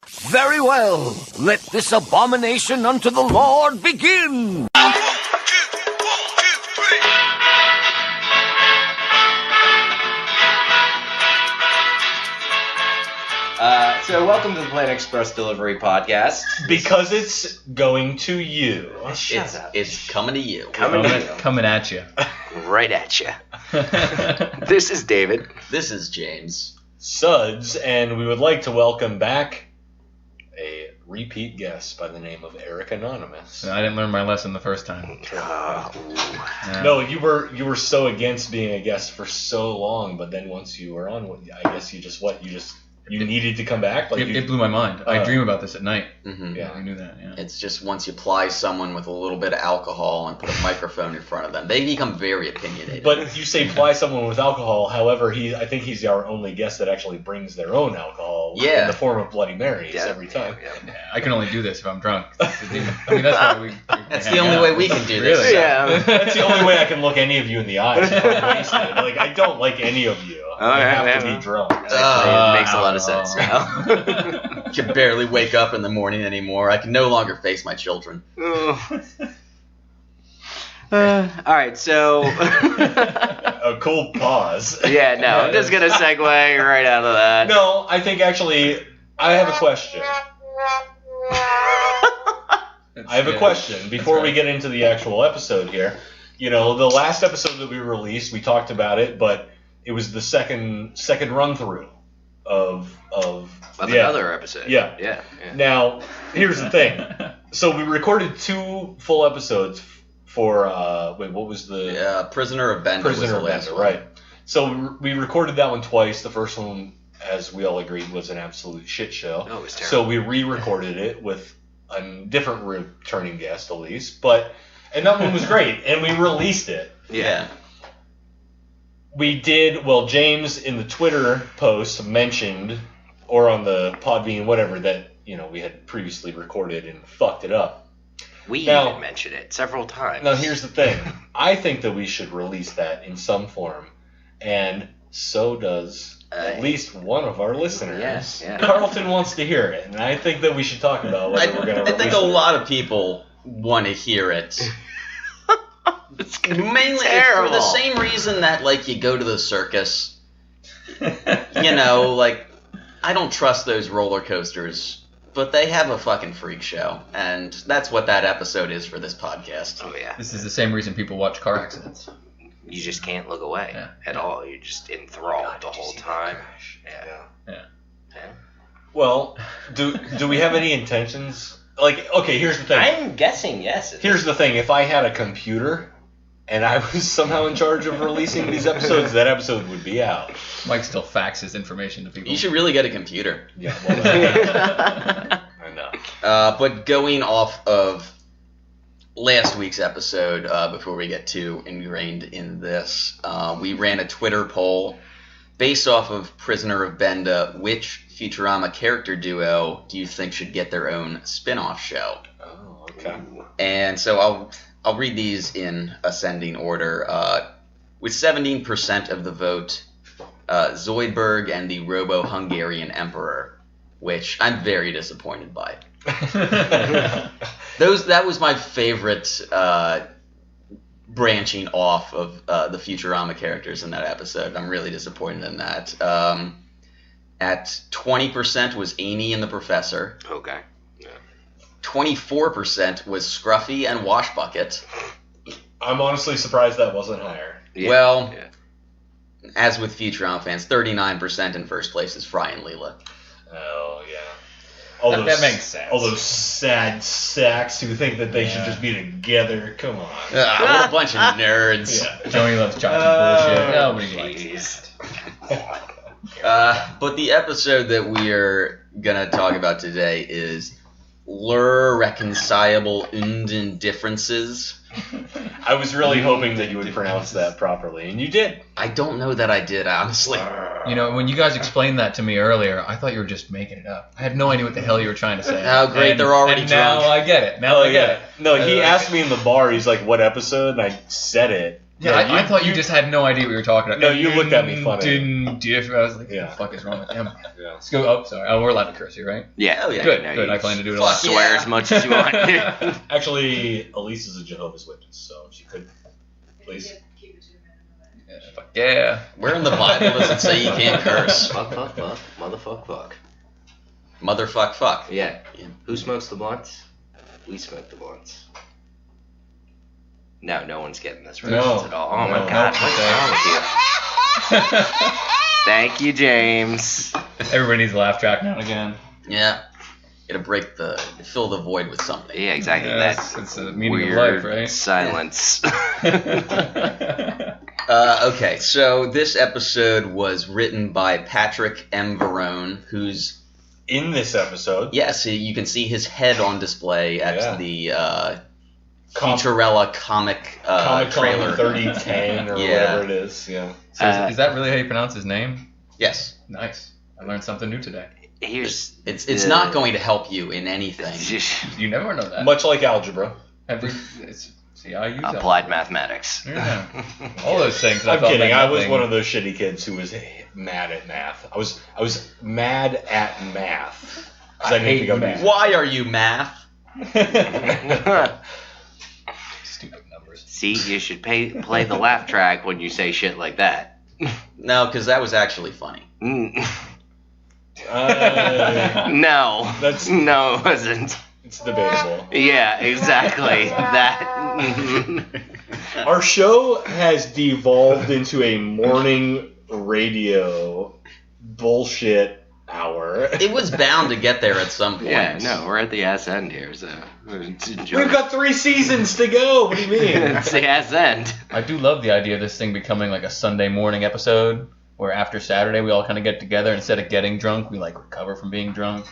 Very well. Let this abomination unto the Lord begin. So welcome to the Planet Express Delivery Podcast. Because it's going to you. It's coming to you. Coming at you. Right at you. This is David. This is James. Suds, and we would like to welcome back a repeat guest by the name of Eric Anonymous. I didn't learn my lesson the first time. No, you were so against being a guest for so long, but then once you were on, I guess you needed to come back? It blew my mind. I dream about this at night. Mm-hmm. Yeah, I knew that. Yeah. It's just once you ply someone with a little bit of alcohol and put a microphone in front of them, they become very opinionated. But you say ply someone with alcohol, however, I think he's our only guest that actually brings their own alcohol in the form of Bloody Marys every time. Yeah, I can only do this if I'm drunk. That's why we That's the only way we can do this. Really? Yeah. That's the only way I can look any of you in the eyes. Like, I don't like any of you. I have to be drunk. It makes a lot of sense now. I can barely wake up in the morning anymore. I can no longer face my children. All right, so... A cool pause. Yeah, no, I'm just going to segue right out of that. No, I think actually, I have a question. Before we get into the actual episode here. You know, the last episode that we released, we talked about it, but it was the second run through of another episode. Yeah. Now, here's the thing. So we recorded 2 full episodes for what was the Prisoner of Benda. Prisoner of Benda, right? So we recorded that one twice. The first one, as we all agreed, was an absolute shit show. Oh, it was terrible. So we re-recorded it with a different returning guest, at least, and that one was great, and we released it. Yeah. We did, James in the Twitter post mentioned, or on the Podbean, whatever, that, we had previously recorded and fucked it up. We even mentioned it several times. Now, here's the thing. I think that we should release that in some form, and so does at least one of our listeners. Yes, yeah. Carlton wants to hear it, and I think that we should talk about whether we're going to release it. I think a lot of people want to hear it. It's gonna mainly terrible. For the same reason that, you go to the circus. I don't trust those roller coasters, but they have a fucking freak show, and that's what that episode is for this podcast. Oh, yeah. This is the same reason people watch car accidents. You just can't look away at all. You're just enthralled the whole time. Yeah. Well, do we have any intentions? Okay, here's the thing. I'm guessing yes. Here's the thing. If I had a computer and I was somehow in charge of releasing these episodes, that episode would be out. Mike still faxes information to people. You should really get a computer. Yeah, I know. But going off of last week's episode, before we get too ingrained in this, we ran a Twitter poll based off of Prisoner of Benda. Which Futurama character duo do you think should get their own spin-off show? Oh, okay. And so I'll read these in ascending order. With 17% of the vote, Zoidberg and the Robo-Hungarian Emperor, which I'm very disappointed by. That was my favorite branching off of the Futurama characters in that episode. I'm really disappointed in that. At 20% was Amy and the Professor. Okay. Yeah. 24% was Scruffy and Washbucket. I'm honestly surprised that wasn't higher. Yeah. As with Futurama fans, 39% in first place is Fry and Leela. Oh, yeah. That makes sense. All those sad sacks who think that they should just be together. Come on. What a bunch of nerds. Yeah. Joey loves Chachi bullshit. Nobody likes it. But the episode that we're going to talk about today is Lrrreconcilable Ndndifferences. I was really hoping that you would pronounce that properly, and you did. I don't know that I did, honestly. When you guys explained that to me earlier, I thought you were just making it up. I had no idea what the hell you were trying to say. Oh, great, they're already drunk. Now I get it. I get it. No, he asked me in the bar, he's like, what episode? And I said it, Yeah, I thought you just had no idea what you were talking about. No, you looked at me funny. I was like, what the fuck is wrong with him? Yeah. Let's go. Oh, sorry. Oh, we're allowed to curse here, right? Yeah. Oh, yeah. Good. No, Good. you I plan to do it a fuck lot. Swear Yeah. as much as you want. Actually, Elise is a Jehovah's Witness, so if she could, please. Yeah, fuck yeah. Where in the Bible does it say you can't curse? Fuck, fuck, fuck. Motherfuck, fuck. Motherfuck, fuck. Yeah. Yeah. Who smokes the blunts? We smoke the blunts. No, no one's getting this reference at all. Oh No. my god, No. what's wrong with you? Thank you, James. Everybody needs a laugh track now and again. Yeah. Gotta fill the void with something. Yeah, exactly. Yeah, That it's the meaning weird of life, right? silence. Okay, so this episode was written by Patrick M. Verone, who's... In this episode, Yes, you can see his head on display at Yeah. the Futurella comic Comic trailer. Con 3010 or Yeah. whatever it is. Yeah. So is that really how you pronounce his name? Yes. Nice. I learned something new today. Here's It's not going to help you in anything. You never know that. Much like algebra. See, I use applied mathematics. Yeah. All those things. I'm thought kidding. meant I was nothing. one of those shitty kids who was mad at math. I was mad at math. 'Cause I didn't think of math. Why are you math? Stupid numbers. See, you should play the laugh track when you say shit like that. No, because that was actually funny. Mm. That's No, it wasn't. it's debatable. Yeah, exactly. That. Our show has devolved into a morning radio bullshit hour. It was bound to get there at some point. Yeah, no, we're at the ass end here, so enjoy. We've got 3 seasons to go. What do you mean? It's the ass end. I do love the idea of this thing becoming like a Sunday morning episode where after Saturday we all kind of get together. Instead of getting drunk, we like recover from being drunk.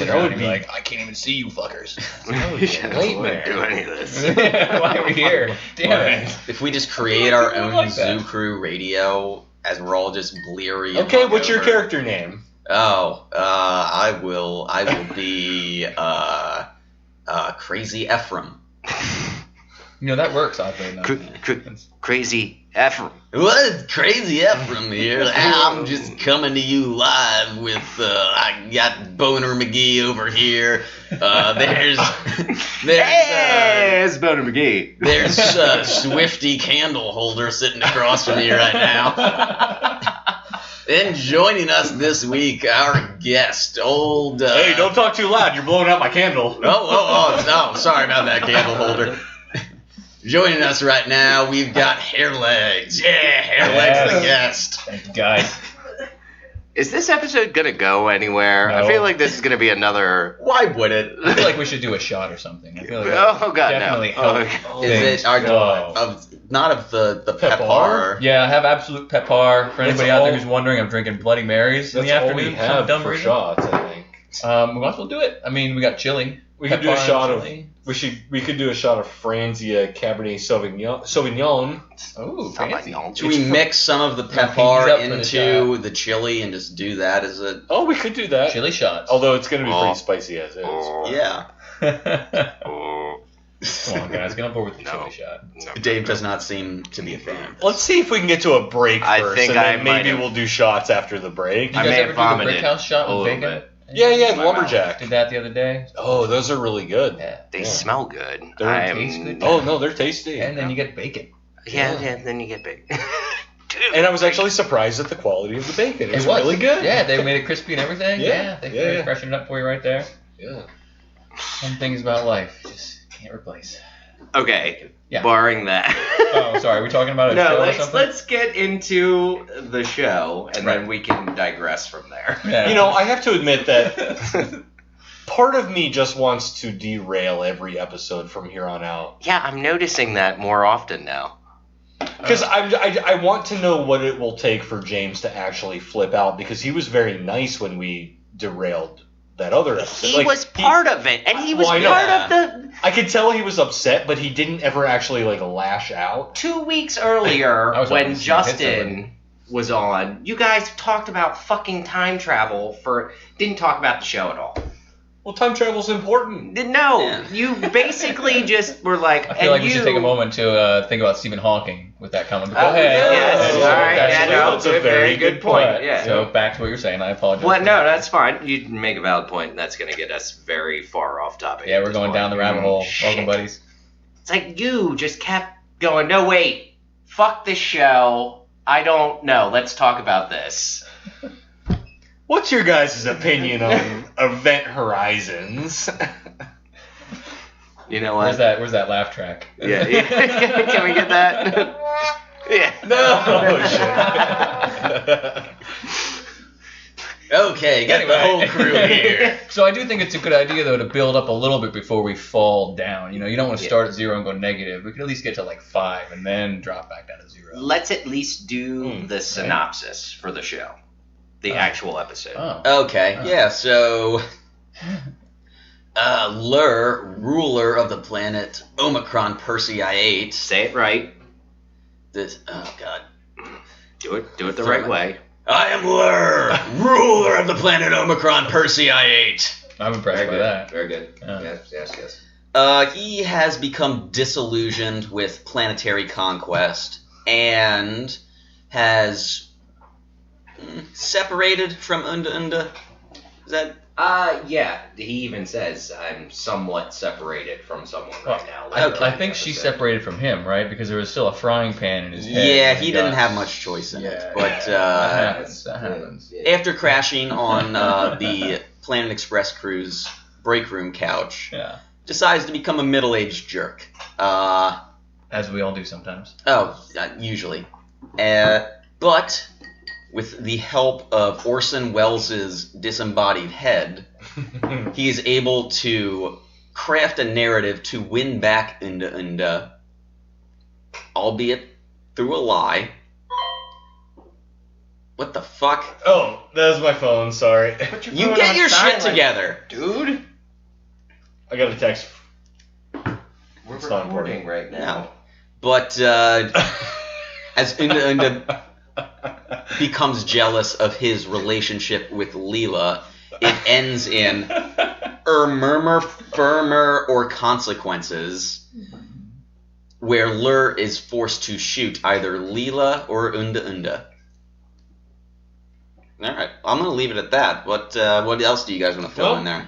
That would be like, I can't even see you fuckers. I wouldn't do any of this. Why are we here? Damn it. If we just create our own like that. Zoo Crew radio as we're all just bleary. and Okay, what's your hungover. character name? Oh, I will be Crazy Ephraim. You know, that works oddly enough. Crazy Ephraim. What? Crazy Ephraim here. I'm just coming to you live with, I got Boner McGee over here. There's Hey, it's Boner McGee. there's Swifty Candle Holder sitting across from me right now. And joining us this week, our guest, old... Hey, don't talk too loud. You're blowing out my candle. Oh, sorry about that, candle holder. Joining us right now, we've got Hairlegs. Yeah, Hairlegs the guest. Thank you, guys. Is this episode gonna go anywhere? No. I feel like this is gonna be another. Why would it? I feel like we should do a shot or something. I feel like Oh god, definitely no. help. Oh, Is it not of the Pepar? Yeah, I have absolute Pepar. For anybody out there all- who's wondering, I'm drinking Bloody Marys in That's the all afternoon. we for some have dumb for reason. shots, I think. We might as well do it. I mean, we got chili. We could do a Pepar shot and of. chili. We could do a shot of Franzia Cabernet Sauvignon. Oh, Sound like fancy. y'all. Should we mix some of the He's up Pepar for the into the chili and just do that as a... Oh, we could do that. Chili shots. Although it's going to be Oh. pretty spicy as is. Yeah. Oh, Come on, guys, get on board with the No. chili shot. no. Dave does not seem to be a fan. Let's see if we can get to a break I first, think and I then might maybe have- we'll do shots after the break. You I guys may ever have do the vomited brick house shot a with little bacon? bit. Yeah, My lumberjack. Did that the other day. Oh, those are really good. Yeah. They Yeah. smell good. They taste good. Oh no, they're tasty. And then you get bacon. Yeah, then you get big. Dude, And I was actually surprised at the quality of the bacon. It was really good. Yeah, they made it crispy and everything. Yeah, They yeah. freshened it up for you right there. Yeah. Some things about life just can't replace. okay, Yeah. barring that. Oh, sorry. Are we talking about a show No, or let's something? get into the show, and Right. then we can digress from there. Yeah. You know, I have to admit that part of me just wants to derail every episode from here on out. Yeah, I'm noticing that more often now. Because I want to know what it will take for James to actually flip out, because he was very nice when we derailed that other episode. He Like, was part of it, and he was Well, I know. part of the. I could tell he was upset, but he didn't ever actually like lash out. 2 weeks earlier, I was hoping when to see him hit Justin was on, you guys talked about fucking time travel didn't talk about the show at all. Well, time travel's important. No, Yeah. you basically just were like, I feel like we should take a moment to think about Stephen Hawking with that comment. Go ahead. Yes, all right. That's a very good point. Yeah. So back to what you're saying. I apologize. Well, no, that's fine. You make a valid point, and that's going to get us very far off topic. Yeah, we're going down the rabbit hole. Shit. Welcome, buddies. It's like you just kept going, no, wait, fuck this show. I don't know. Let's talk about this. What's your guys' opinion on Event Horizons? You know what? Where's that laugh track? Yeah. Can we get that? Yeah. No. Okay, got the whole crew here. So I do think it's a good idea, though, to build up a little bit before we fall down. You know, you don't want to start at 0 and go negative. We could at least get to like 5 and then drop back down to 0. Let's at least do the synopsis for the show. The actual episode. Oh. Okay, yeah, so Lrrr, ruler of the planet Omicron Persei 8. Say it right. Oh god. Do it the right way. I am Lrrr, ruler of the planet Omicron Persei 8. I'm impressed by that. Very good. Yeah. Yes. He has become disillusioned with planetary conquest and has separated from Ndndifferences. Is that? Yeah. He even says, I'm somewhat separated from someone right now. Okay. I think she separated from him, right? Because there was still a frying pan in his head. Yeah, when he didn't got- have much choice in it. Yeah, But that happens. after crashing on the Planet Express crew's break room couch, Yeah. decides to become a middle-aged jerk. As we all do sometimes. Usually. But with the help of Orson Welles' disembodied head, he is able to craft a narrative to win back Ndndifferences, albeit through a lie. What the fuck? Oh, that was my phone. Sorry. You get your shit together. Dude. I got a text. We're It's not recording right now. No. But as Ndndifferences becomes jealous of his relationship with Leela, it ends in murmur, firmer, or consequences, where Lrrr is forced to shoot either Leela or Ndndifferences. Alright, I'm going to leave it at that. What else do you guys want to fill in there?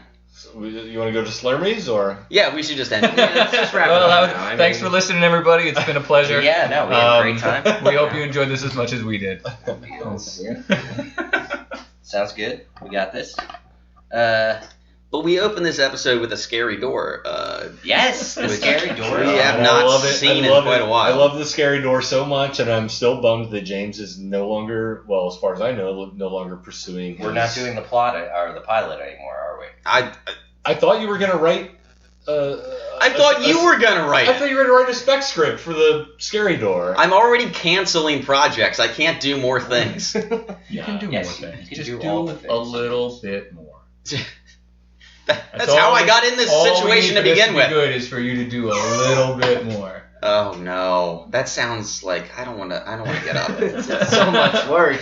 You want to go to Slurmies or? Yeah, we should just end it. Let's just wrap it Well, up now. thanks for listening, everybody. It's been a pleasure. Yeah, no, we had a great time. We hope you enjoyed this as much as we did. Sounds good. We got this. But we opened this episode with a scary door. Yes, the scary door. We have I not love it. seen I in love quite a while. I love the scary door so much, and I'm still bummed that James is no longer, well, as far as I know, no longer pursuing his... We're not doing the plot or the pilot anymore, are we? I thought you were going to write... I thought you were going to write I it. thought you were going to write a spec script for the scary door. I'm already canceling projects. I can't do more things. You can do Yes, more things. you can Just do do all the things. a little bit more. That's how I got in this situation to begin with. Good is for you to do a little bit more. Oh no, that sounds like I don't want to get up. It's so much work.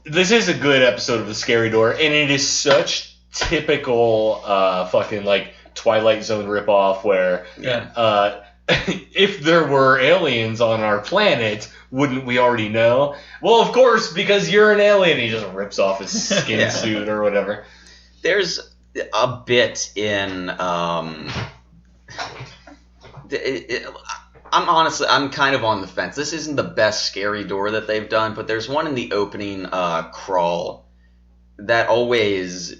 This is a good episode of the scary door, and it is such typical fucking like Twilight Zone ripoff where if there were aliens on our planet, wouldn't we already know? Well, of course, because you're an alien. He just rips off his skin suit or whatever. There's a bit in I'm kind of on the fence. This isn't the best scary door that they've done, but there's one in the opening crawl that always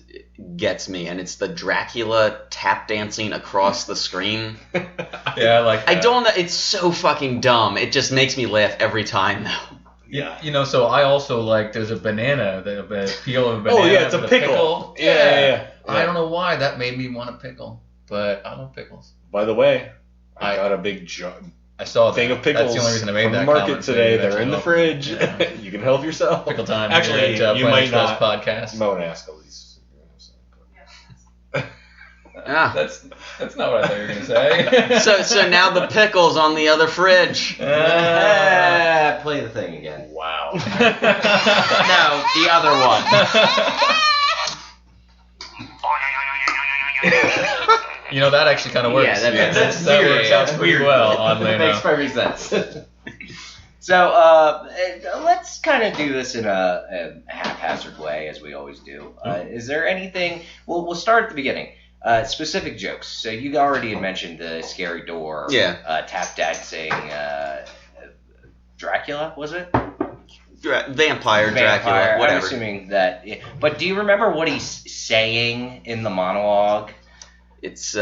gets me, and it's the Dracula tap dancing across the screen. Yeah, I like that. I don't know. It's so fucking dumb. It just makes me laugh every time, though. Yeah, you know, so I also like, there's a banana, the peel of a banana. Oh yeah, it's a with pickle. Yeah. I don't know why that made me want a pickle, but I love pickles. By the way, I got a big I saw thing that. of pickles That's the only reason I made from that the market comment, so today. you They're mentioned in the it. fridge. Yeah. You can help yourself. Pickle time. Actually, here at you Planet might Express not. podcast. You might want to ask Elise. Ah. That's not what I thought you were gonna say. So now the pickle's on the other fridge. Play the thing again. Wow. No, the other one. You know, that actually kind of works. Yeah, that's that weird. works out That's pretty weird. well, oddly It makes enough. perfect sense. So, let's kind of do this in a haphazard way, as we always do. Is there anything? Well, we'll start at the beginning. Specific jokes. So you already had mentioned the scary door. Yeah. Tap dancing. Dracula, was it? Vampire, Dracula, whatever. I'm assuming that. Yeah. But do you remember what he's saying in the monologue? It's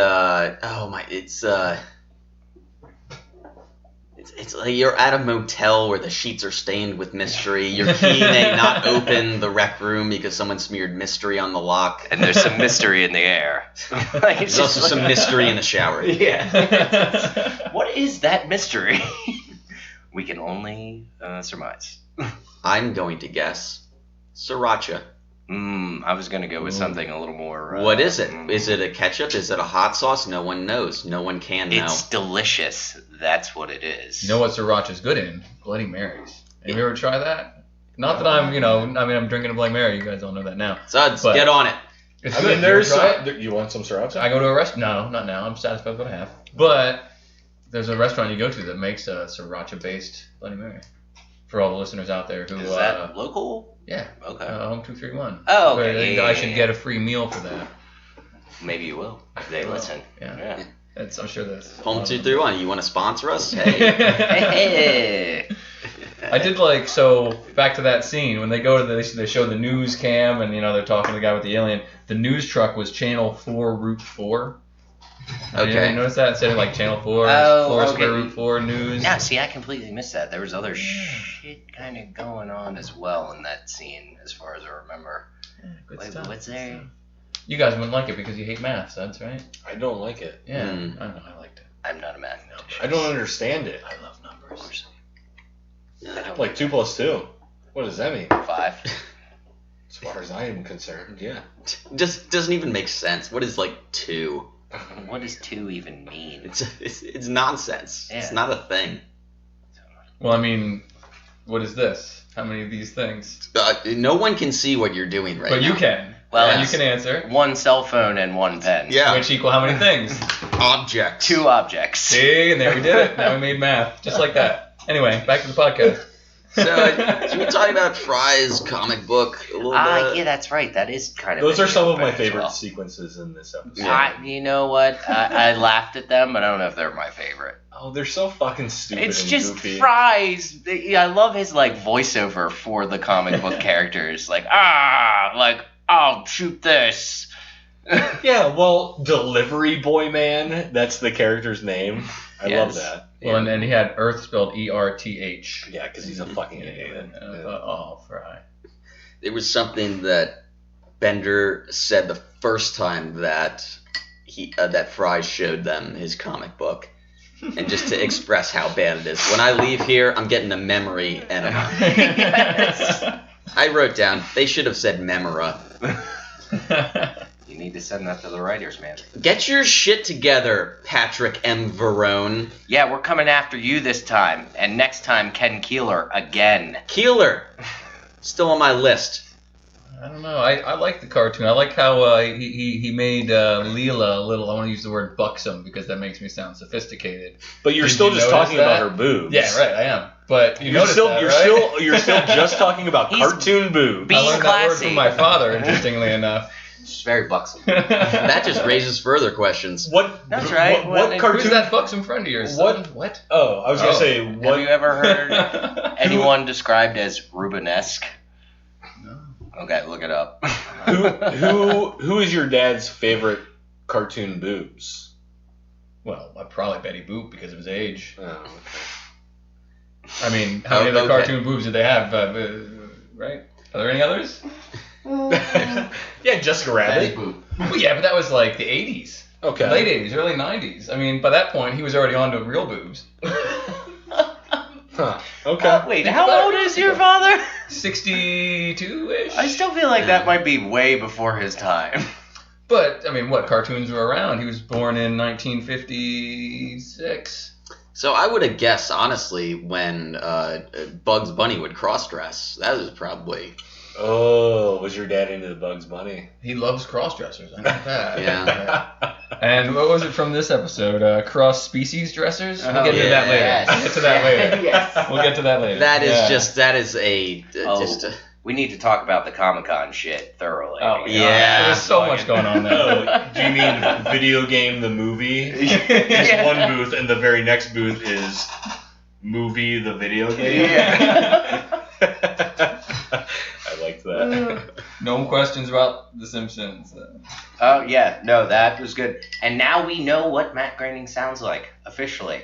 it's like you're at a motel where the sheets are stained with mystery. Your key may not open the rec room because someone smeared mystery on the lock. And there's some mystery in the air. There's also some mystery in the shower. Yeah. What is that mystery? We can only surmise. I'm going to guess sriracha. I was going to go with something a little more... What is it? Is it a ketchup? Is it a hot sauce? No one knows. No one can know. It's delicious. That's what it is. You know what sriracha's good in? Bloody Marys. Have you ever tried that? Not that I'm drinking a Bloody Mary. You guys all know that now. Suds, But- get on it. It's I good. mean, You ever there's try it? you want some sriracha? I go to a restaurant. No, not now. I'm satisfied with what I have. But there's a restaurant you go to that makes a sriracha-based Bloody Mary. For all the listeners out there who... Is that local? Yeah. Okay. Home 231. Oh, But I okay. think I should get a free meal for that. Maybe you will. If they listen. Yeah. I'm sure that's... Home 231. You want to sponsor us? Hey. Hey. I did so back to that scene when they go to they show the news cam and they're talking to the guy with the alien. The news truck was Channel 4 Route 4. Okay. You notice that instead of Channel 4, Oh, Foursquare okay. Route 4 news. Yeah, see, I completely missed that. There was other shit kind of going on as well in that scene, as far as I remember. Good Wait, stuff. what's there? You guys wouldn't like it because you hate math, Suds, right? I don't like it. Yeah, Mm. I know. I liked it. I'm not a mathematician. I don't understand it. I love numbers. Like 2 + 2. What does that mean? 5. As far as I am concerned, yeah. Just doesn't even make sense. What is 2? What does 2 even mean? It's nonsense. It's Yeah. not a thing. Well, I mean, what is this? How many of these things? No one can see what you're doing right But now. you can. Well, and you it's- can answer. 1 cell phone and 1 pen. Yeah. Which equal how many things? Objects. 2 objects. See, and there we did it. Now we made math. Just like that. Anyway, back to the podcast. So, should we talk about Fry's comic book a little bit? Yeah, that's right. That is kind of. Those are some of my as favorite well. sequences in this episode. Yeah. You know what? I laughed at them, but I don't know if they're my favorite. Oh, they're so fucking stupid It's and just goofy. Fries. I love his voiceover for the comic book characters. I'll shoot this. Yeah, well, Delivery Boy Man, that's the character's name. I love Yes. that. Well, and he had Earth spelled ERTH. Yeah, because he's a fucking idiot. And I thought, oh, Fry. There was something that Bender said the first time that that Fry showed them his comic book, and just to express how bad it is. When I leave here, I'm getting a memory enema. Yes. I wrote down they should have said memora. You need to send that to the writers, man. Get your shit together, Patrick M. Verone. Yeah, we're coming after you this time, and next time Ken Keeler again. Keeler, still on my list. I don't know. I like the cartoon. I like how he made Leela a little, I want to use the word buxom because that makes me sound sophisticated. But you're Did still you just notice talking that? about her boobs. Yeah, right, I am. But you You're notice still that, you're right? you're still just talking about He's cartoon boobs. I learned that word classy. from my father, interestingly enough. She's very buxom. That just raises further questions. What? That's right. What Who's cartoon? Who's that buxom friend of yours? What? son? What? Oh, I was gonna say Have what? you ever heard anyone described as Rubenesque? No. Okay, look it up. Who is your dad's favorite cartoon boobs? Well, probably Betty Boop because of his age. Oh, okay. I mean, how many other Okay. cartoon boobs did they have? Right? Are there any others? Yeah, Jessica Rabbit. Well, yeah, but that was like the 80s. Okay. Late 80s, early 90s. I mean, by that point, he was already on to real boobs. Huh. Okay. Wait, how old is your father? 62-ish? I still feel like that might be way before his time. But I mean, what cartoons were around? He was born in 1956. So I would have guessed, honestly, when Bugs Bunny would cross-dress. That was probably... Oh, was your dad into the Bugs Bunny? He loves cross-dressers. I know that. Yeah. And what was it from this episode? Cross-species dressers? We'll get to that later. yes. We'll get to that later. Yes. We'll get to that later. That is Yeah. just a... We need to talk about the Comic-Con shit thoroughly. Oh, Yeah. There's so much going on there. Oh, do you mean Video Game the Movie? Is one booth, and the very next booth is Movie the Video Game? Yeah. I like that. No questions about The Simpsons. Oh, yeah. No, that was good. And now we know what Matt Groening sounds like, officially.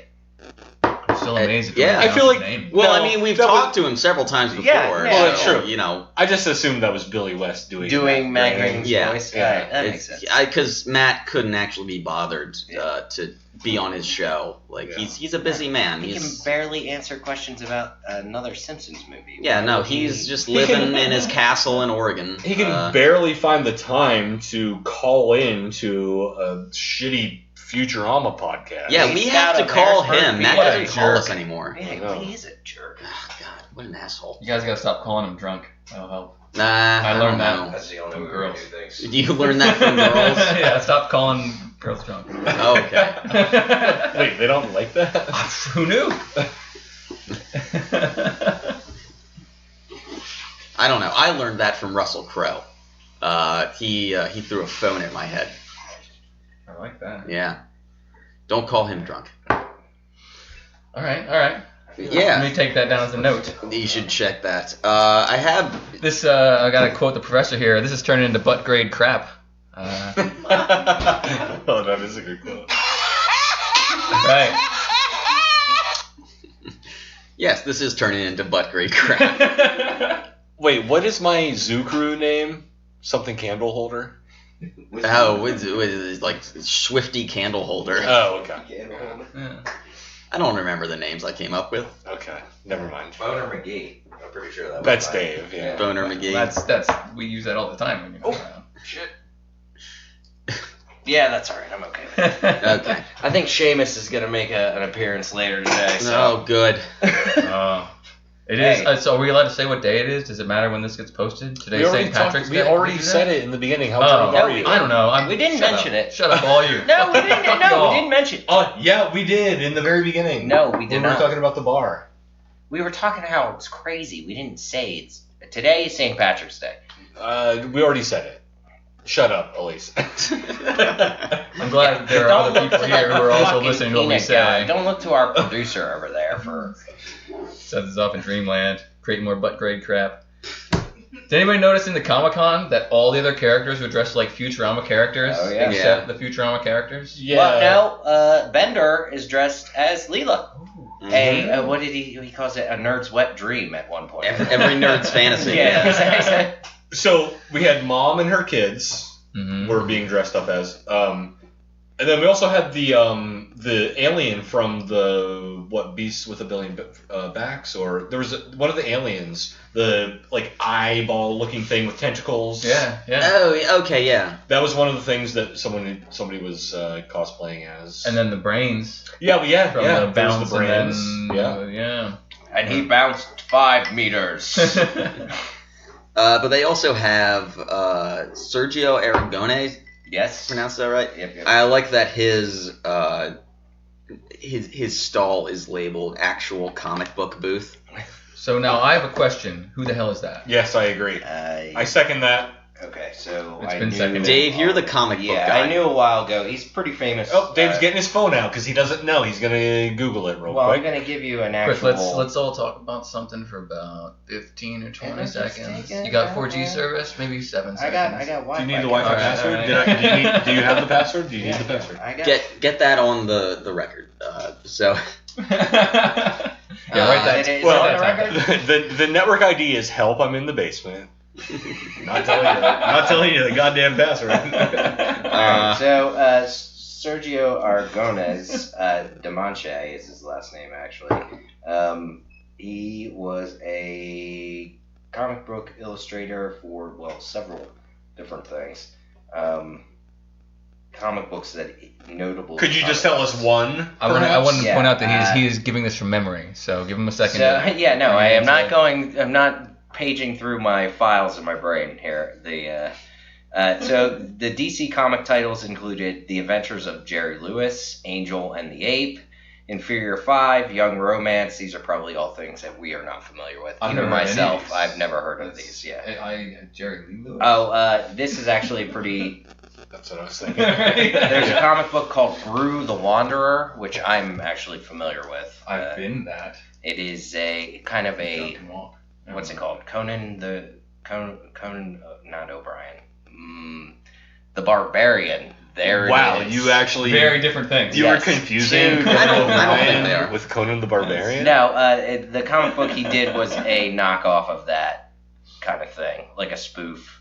I'm still amazed. If Yeah. I feel like- name. Well, No, I mean, we've that talked to him several times before. Yeah, well, that's so, true. You know, I just assumed that was Billy West doing Matt Groening's Yeah. voice. Yeah. Alright, that makes sense. because Matt couldn't actually be bothered to be on his show. Like Yeah. he's a busy man. He can He's barely answer questions about another Simpsons movie. yeah, no, he's just living in his castle in Oregon. He can barely find the time to call in to a shitty Futurama podcast. Yeah, He's we have to out of call Harrisburg. him. Matt What a doesn't call jerk. us anymore. Yeah, No. he's a jerk. Oh, God, what an asshole. You guys gotta stop calling him drunk. That'll help. Nah, I learned don't that. know. That's the only From way girls. we do things. You learned that from girls? Yeah, stop calling girls drunk. Oh, okay. Wait, they don't like that? Who knew? I don't know. I learned that from Russell Crowe. He threw a phone at my head. I like that. Yeah. Don't call him drunk. All right. Yeah. Let me take that down as a note. You should check that. I have... This, I gotta quote the professor here. This is turning into butt grade crap. Oh, that is a good quote. Right. Yes, this is turning into butt grade crap. Wait, what is my zoo crew name? Something candle holder? Oh, it's like Swifty Candle Holder. Oh, okay. Yeah. I don't remember the names I came up with. Okay, never mind. Boner McGee. I'm pretty sure that was That's mine. Dave, yeah. Boner McGee. That's we use that all the time when you're around. Shit. Yeah, that's alright. I'm okay with it. Okay. I think Seamus is going to make an appearance later today. So. Oh, good. It is. Hey. So are we allowed to say what day it is? Does it matter when this gets posted? Today's We already, St. Patrick's we Day? already Did we do said that? it in the beginning. How Oh, drunk are you? I don't know. We didn't shut mention up. it. Shut up, all you. No, we didn't. Fuck No, y'all. we didn't mention. Oh, yeah, we did in the very beginning. No, we We did were not. talking about the bar. We were talking how it's crazy. We didn't say it's today is St. Patrick's Day. We already said it. Shut up, Elise. I'm glad there are Don't other look people to here that who are also fucking listening to what we peanut guy. say. Don't look to our producer over there for. Sets us off in dreamland, creating more butt grade crap. Did anybody notice in the Comic-Con that all the other characters were dressed like Futurama characters, Oh, yeah. except the Futurama characters? Yeah. Well, no, Bender is dressed as Leela. A what did he calls it? A nerd's wet dream at one point. Every nerd's fantasy. Yeah. So we had Mom and her kids Mm-hmm. were being dressed up as, and then we also had the alien from the Beast with a Billion Backs, or there was one of the aliens, the like eyeball looking thing with tentacles. Yeah. Oh, okay, yeah. That was one of the things that somebody was cosplaying as. And then the brains yeah, from the the bounce the brains. and then Yeah. And he bounced 5 meters. But they also have Sergio Aragonés. Yes. Pronounced that right? Yep. I like that his stall is labeled actual comic book booth. So now I have a question. Who the hell is that? Yes, I agree. I second that. Okay, so It's I been knew. seconded. Dave, you're the comic book Yeah, guy. I knew a while ago. He's pretty famous. Oh, Dave's getting his phone out because he doesn't know. He's gonna Google it real Well, quick. I'm gonna give you an Chris, actual. let's all talk about something for about 15 or 20 let's just seconds. take it. You got 4G service? Maybe 7 seconds. I got Do Wi-Fi. you need the Wi-Fi Alright, password? alright. Do you have the password? Do you need the password? I got. Get that on the record. So Yeah, write that. It is Well, on the record? the network ID is help. I'm in the basement. Not telling you the goddamn password. So Sergio Aragonés Demanche is his last name actually. He was a comic book illustrator for several different things. comic books that notable. Could you just tell us one? I wanted to Yeah, point out that he is giving this from memory, so give him a second. So yeah, no, I am not going. I'm not paging through my files in my brain here. So the DC comic titles included The Adventures of Jerry Lewis, Angel and the Ape, Inferior 5, Young Romance. These are probably all things that we are not familiar with. I've Even never heard of any of myself, these. I've never heard of these. Yeah. Jerry Lee Lewis. Oh, this is actually pretty. That's what I was thinking. There's a comic book called Brew the Wanderer, which I'm actually familiar with. I've been that. It is a kind of a Drunk and walk. what's it called? Conan not O'Brien. The Barbarian. There Wow, it is. you actually Very different things. you Yes. were confusing Dude. Conan I don't think O'Brien they are. with Conan the Barbarian. No, the comic book he did was a knockoff of that kind of thing, like a spoof.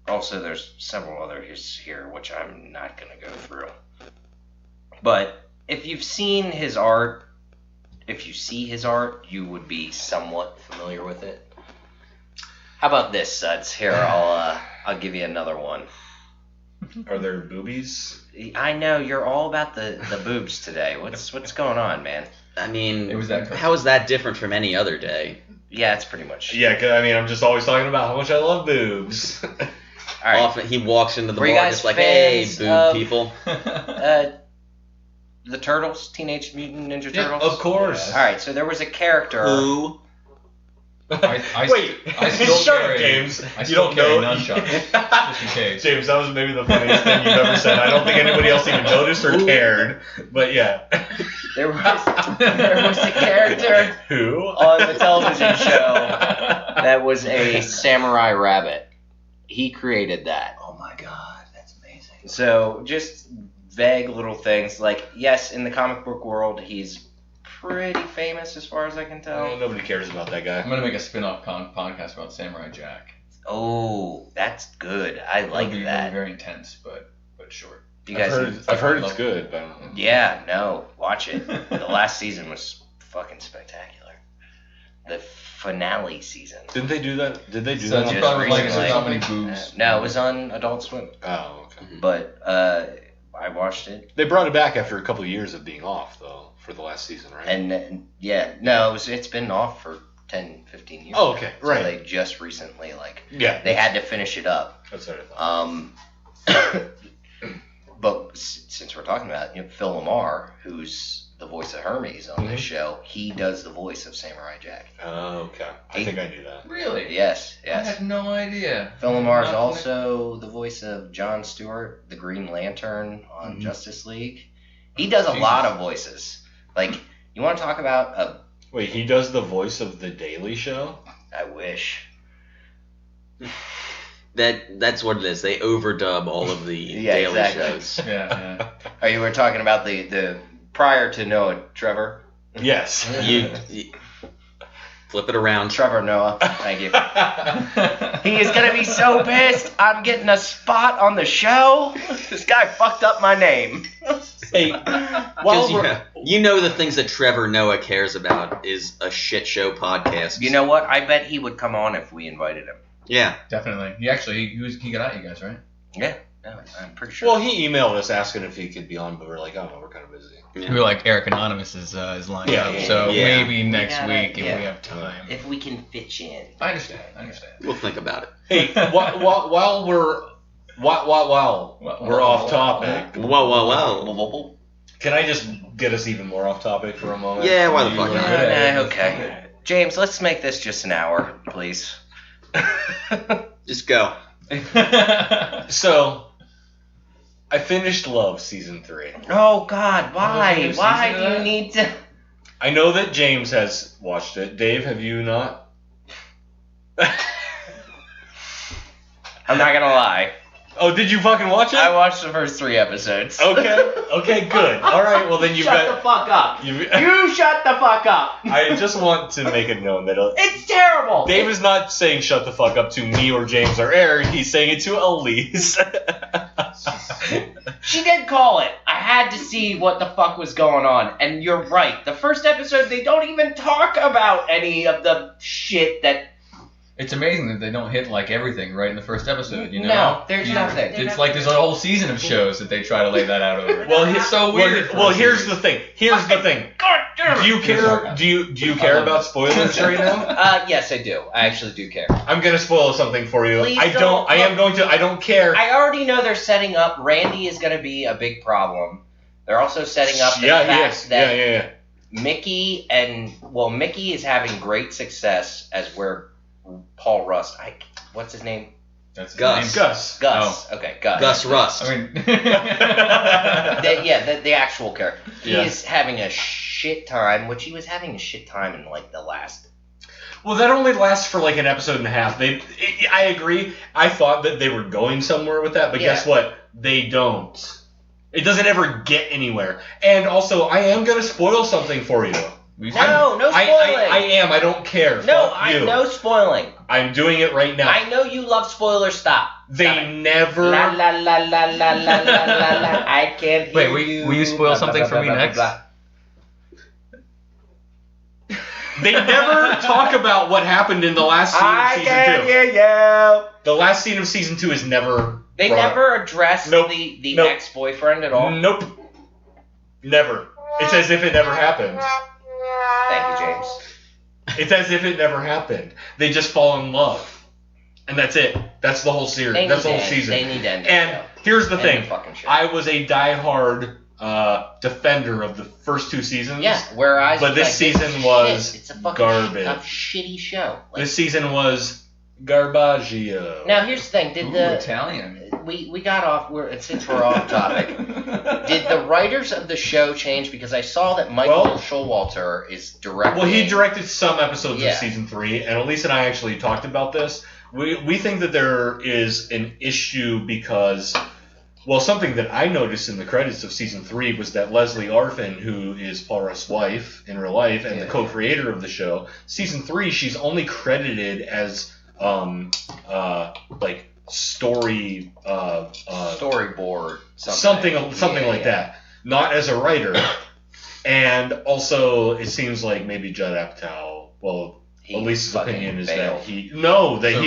Also, there's several others here which I'm not going to go through. But if you've seen his art, if you see his art, you would be somewhat familiar with it. How about this, Suds? Here, I'll give you another one. Are there boobies? I know you're all about the boobs today. What's going on, man? I mean, It was that how is that different from any other day? Yeah, it's pretty much. Yeah, 'cause, I mean, I'm just always talking about how much I love boobs. All right. Often he walks into the Were you bar guys just like, hey, fans boob of- people. The Turtles, Teenage Mutant Ninja Yeah, Turtles. of course. All right, so there was a character. Who? Wait, I still shut carry- up, James. I You still don't carry know. nunchucks, just in case. James, that was maybe the funniest thing you've ever said. I don't think anybody else even noticed or cared. But yeah. There was a character Who? on the television show that was a samurai rabbit. He created that. Oh my god, that's amazing. So just vague little things like, yes, in the comic book world, he's pretty famous as far as I can tell. Nobody cares about that guy. I'm gonna make a spin-off podcast about Samurai Jack. Oh, that's good. I like It'll be that. very intense, but short. You guys, I've heard it's good, but I don't know. yeah, no, watch it. The last season was fucking spectacular. The finale season. Didn't they do that? Did they do So that? you Just probably like recently. there's not many boobs. No, it was on Adult Swim, Oh, okay. but I watched it, They brought it back after a couple of years of being off, though, for the last season, right? and yeah, no, it's been off for 10, 15 years. Oh, okay, So right. they just recently, Yeah, they had to finish it up. that's what I thought. But since we're talking about it, Phil Lamar, who's the voice of Hermes on this Mhm. show, he does the voice of Samurai Jack. Oh, okay. I think I knew that. Really? Yes, I yes. had no idea. Phil Lamar is Not- also the voice of Jon Stewart, the Green Lantern on Mhm. Justice League. He does a Jesus. lot of voices. Like, you want to talk about a... Wait, he does the voice of The Daily Show? I wish. That's what it is. They overdub all of the Yeah, daily exactly. shows. Yeah. Oh, you were talking about the prior to Noah, Trevor? Yes. You flip it around. Trevor Noah. Thank you. yeah. He is going to be so pissed I'm getting a spot on the show. This guy fucked up my name. Hey, Because you know the things that Trevor Noah cares about is a shit show podcast. You know what? I bet he would come on if we invited him. Yeah. Definitely. He got at you guys, right? Yeah, no, I'm pretty sure. well, he emailed us asking if he could be on, but we're like, oh, no, we're kind of busy. Yeah. We were like, Eric Anonymous is lined Yeah. up, so Yeah. maybe next gotta- week if yeah. we have time. if we can fit you in. I understand. We'll think about it. Hey, while we're off topic, Whoa. can I just get us even more off topic for a moment? Yeah, why the fuck not? Okay. James, let's make this just an hour, please. Just go. So, I finished Love Season 3. Oh, God, why? There's a new Why season do of you that? need to... I know that James has watched it. Dave, have you not? I'm not going to lie. Oh, did you fucking watch it? I watched the first 3 episodes. Okay, good. All right, well then you've Shut the got. fuck up. You shut the fuck up. I just want to make it known that It's terrible. Dave is not saying shut the fuck up to me or James or Eric. He's saying it to Elise. She did call it. I had to see what the fuck was going on. And you're right. The first episode, they don't even talk about any of the shit that... It's amazing that they don't hit like everything right in the first episode. You know? No, there's nothing. It's like there's a whole season of shows that they try to lay that out over. Well, it's so weird. Well, here's the thing. God damn it. Do you care? Do you care about spoilers right now? Yes, I do. I actually do care. I'm gonna spoil something for you. Please I don't. I am going to. I don't care. I already know they're setting up. Randy is going to be a big problem. They're also setting up the fact that Mickey Mickey is having great success as where Paul Rust. What's his name? That's his Gus. name. Gus. Oh. Okay, Gus. Gus Rust. I mean, the actual character. He Yeah. is having a shit time, which he was having a shit time in like the last. Well, that only lasts for like an episode and a half. I agree. I thought that they were going somewhere with that, but guess what? They don't. It doesn't ever get anywhere. And also, I am gonna spoil something for you. No spoiling. I am. I don't care. No, Fuck you. no spoiling. I'm doing it right now. I know you love spoilers. Stop. They never. La la la la la la la la la. I can't hear wait, you. will you spoil something for me next? They never talk about what happened in the last scene of season 2. I can't hear you. The last scene of season 2 is never. They brought never address Nope. the Nope. ex-boyfriend at all. Nope. Never. It's as if it never happened. Thank you, James. It's as if it never happened. They just fall in love. And that's it. That's the whole series. They That's the need whole to end- season. they need to end the And show. here's the End thing. the fucking show. I was a diehard defender of the first 2 seasons. Yeah, whereas But this season was it's a fucking garbage. a shitty show. Like, This season was garbaggio. now here's the thing: did Ooh, the Italian. we got off? Since we're off topic, did the writers of the show change? Because I saw that Michael Showalter is directing. Well, he directed some episodes Yeah. of season 3, and Elise and I actually talked about this. We think that there is an issue because, well, something that I noticed in the credits of season 3 was that Leslie Arfin, who is Paul Rust's wife in real life and the co-creator of the show, season 3 she's only credited as like story storyboard something like that, not as a writer. And also, it seems like maybe Judd Apatow. Well, Elise's opinion is that he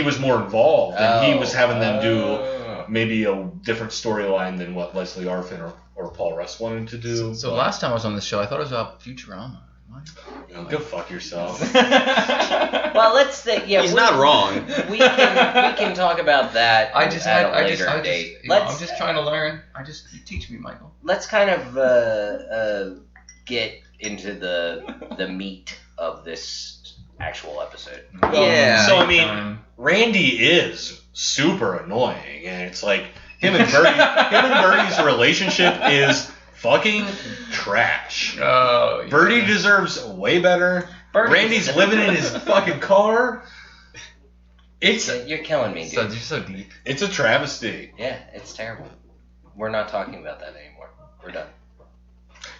was more involved and he was having them do maybe a different storyline than what Leslie Arfin or Paul Rust wanted to do. So last time I was on this show, I thought it was about Futurama. Go fuck yourself. Well, let's think. Yeah, He's not wrong. We can talk about that. I just at had, a I later just, date. you know, I'm just trying to learn. You teach me, Michael. Let's kind of get into the meat of this actual episode. Yeah. So I mean, Randy is super annoying, and it's like him and Birdie's relationship is fucking trash. Oh, Birdie deserves way better. Randy's living in his fucking car. You're killing me, dude. Suds, you're so deep. It's a travesty. Yeah, it's terrible. We're not talking about that anymore. We're done.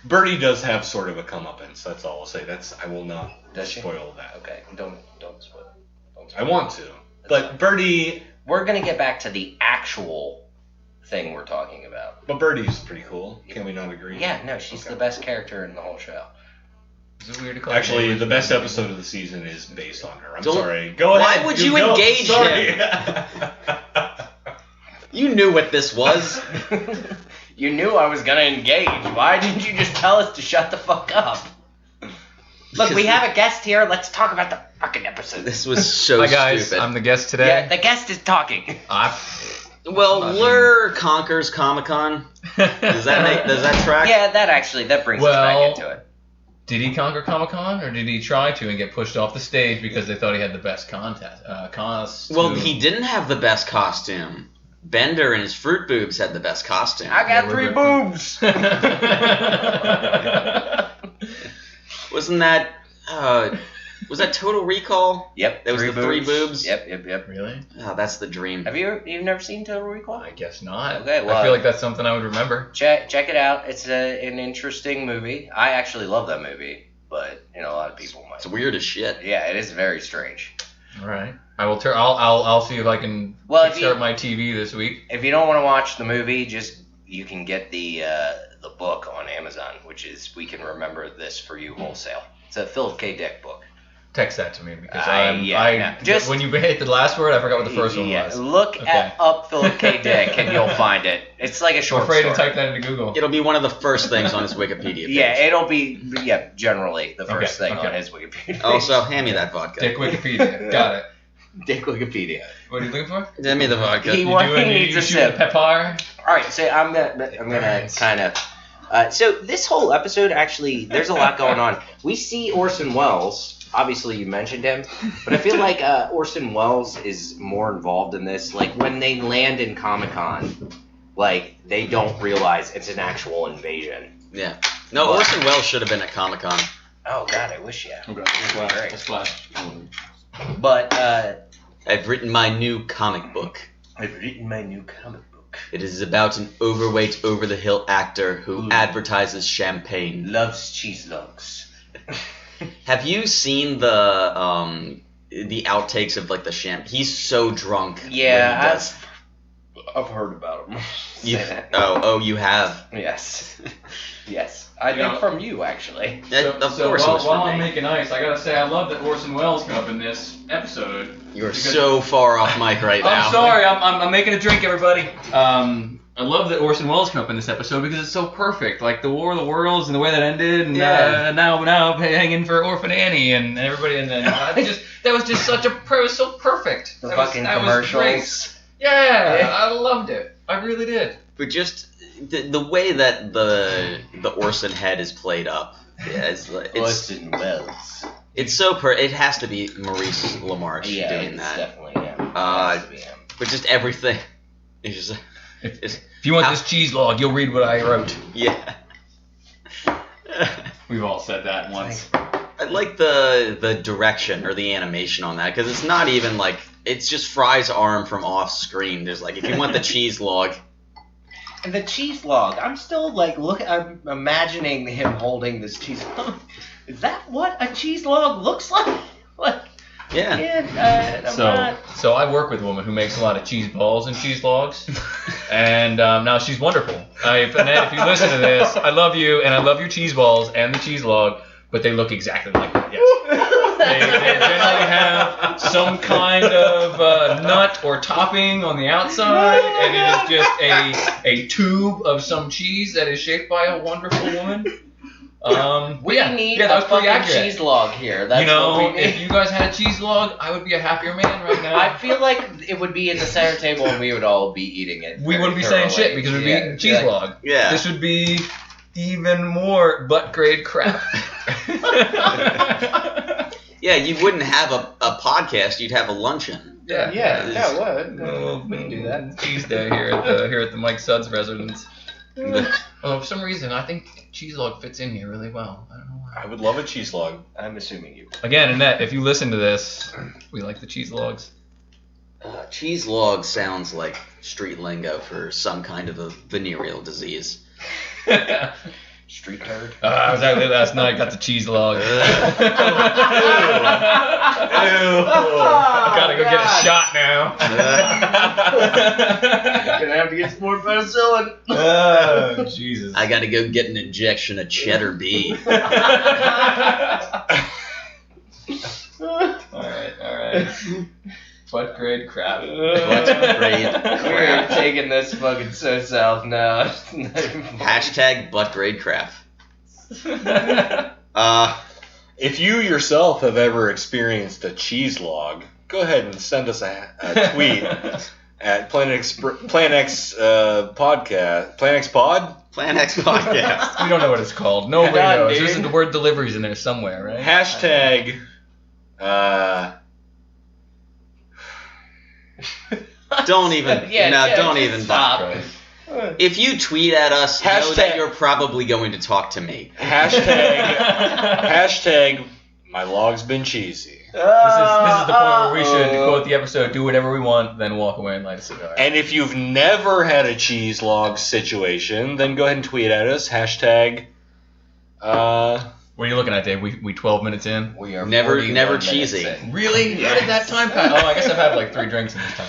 Birdie does have sort of a comeuppance. That's all I'll say. I will not Does she? spoil that. Okay, don't spoil. I want to, but Birdie. We're gonna get back to the actual thing we're talking about. But Birdie's pretty cool. Can we not agree? Yeah, no, she's the best character in the whole show. Is it weird to call Actually, it the best episode of the season is based on her. I'm Don't- sorry. Go Why ahead. would you go. engage Sorry. You knew what this was. You knew I was gonna engage. Why didn't you just tell us to shut the fuck up? Look, we have a guest here. Let's talk about the fucking episode. This was so Hi guys, stupid. I'm the guest today. Yeah, the guest is talking. Well, Lrrr conquers Comic-Con. Does that track? Yeah, that brings us back into it. Did he conquer Comic-Con, or did he try to and get pushed off the stage because they thought he had the best costume? Well, he didn't have the best costume. Bender and his fruit boobs had the best costume. I got 3 boobs. Wasn't that was that Total Recall? Yep. That was the 3 boobs. Yep. Really? Oh, that's the dream. Have you've never seen Total Recall? I guess not. Okay, well, I feel like that's something I would remember. Check it out. It's an interesting movie. I actually love that movie, but a lot of people might. It's weird as shit. Yeah, it is very strange. All right. I will. I'll see if I can start my TV this week. If you don't want to watch the movie, you can get the book on Amazon, which is We Can Remember This for You Wholesale. It's a Philip K. Dick book. text that to me because Just when you hit the last word, I forgot what the first one was. Look up Philip K. Dick and you'll find it. It's like a short I'm afraid story. to type that into Google. It'll be one of the first things on his Wikipedia page. Yeah, it'll be generally the first thing on his Wikipedia page. Also, hand me that vodka. Dick Wikipedia. Got it. Dick Wikipedia. What are you looking for? Hand me the vodka. He needs a sip. Pepper. All right, so I'm gonna kind of. So this whole episode, actually, there's a lot going on. We see Orson Welles. Obviously, you mentioned him, but I feel like Orson Welles is more involved in this. Like when they land in Comic-Con, like they don't realize it's an actual invasion. Yeah. No, Orson Welles should have been at Comic-Con. Oh God, I wish yeah. Okay. Great. Splash. But I've written my new comic book. I've written my new comic book. It is about an overweight, over-the-hill actor who advertises champagne. Loves cheese logs. Have you seen the outtakes of like the champagne? He's so drunk. Yeah, I've heard about him. You have. Yes. Yes. I think from you, actually. Of course it was while from I'm me. making ice, I gotta say I love that Orson Welles came up in this episode. You're so far off mic right now. I'm sorry, I'm making a drink, everybody. I love that Orson Welles came up in this episode because it's so perfect. Like the War of the Worlds and the way that ended, and now hanging for Orphan Annie and everybody, and then that was just it was so perfect. The fucking commercials. Yeah, I loved it. I really did. But just the way that the Orson head is played up, Orson Welles. It's so it has to be Maurice LaMarche doing that. Definitely him. It has to be him. But just everything. It's just. If you want this cheese log, you'll read what I wrote. Yeah. We've all said that once. I like the direction or the animation on that because it's not even like it's just Fry's arm from off screen. There's like if you want the cheese log. And the cheese log, I'm still like I'm imagining him holding this cheese log. Is that what a cheese log looks like? Yeah. So I work with a woman who makes a lot of cheese balls and cheese logs, and now she's wonderful. Annette, if you listen to this, I love you, and I love your cheese balls and the cheese log, but they look exactly like that. Yes. They generally have some kind of nut or topping on the outside, and it is just a tube of some cheese that is shaped by a wonderful woman. We need a fucking cheese log here. That's what we need. If you guys had a cheese log, I would be a happier man right now. I feel like it would be in the center table and we would all be eating it. We wouldn't be saying shit because we'd be eating cheese log. Yeah. This would be even more butt grade crap. Yeah, you wouldn't have a podcast. You'd have a luncheon. Yeah, we can do that. Cheese day here at the Mike Suds residence. For some reason, I think cheese log fits in here really well. I don't know why. I would love a cheese log. I'm assuming you. Again, Annette, if you listen to this, we like the cheese logs. Cheese log sounds like street lingo for some kind of a venereal disease. Street turd. I was out there last night, got the cheese log. Ew. Gotta go get a shot now. Gonna have to get some more penicillin. Oh, Jesus. I gotta go get an injection of cheddar B. Alright. Butt grade crap. We're taking this fucking so south now. Hashtag butt grade crap. If you yourself have ever experienced a cheese log, go ahead and send us a tweet at Plan X podcast. Plan X Pod? Plan X podcast. We don't know what it's called. Nobody knows. Dude. This is the word delivery's in there somewhere, right? Hashtag. Don't even. Don't even stop. If you tweet at us, know Hashtag- that you're probably going to talk to me. Hashtag. My log's been cheesy. This is the point where we should quote the episode, do whatever we want, then walk away and light a cigar. And if you've never had a cheese log situation, then go ahead and tweet at us. Hashtag. What are you looking at, Dave? We 12 minutes in? We are Never 41 cheesy. minutes in. Really? How did that time pass? Oh, I guess I've had like 3 drinks in this time.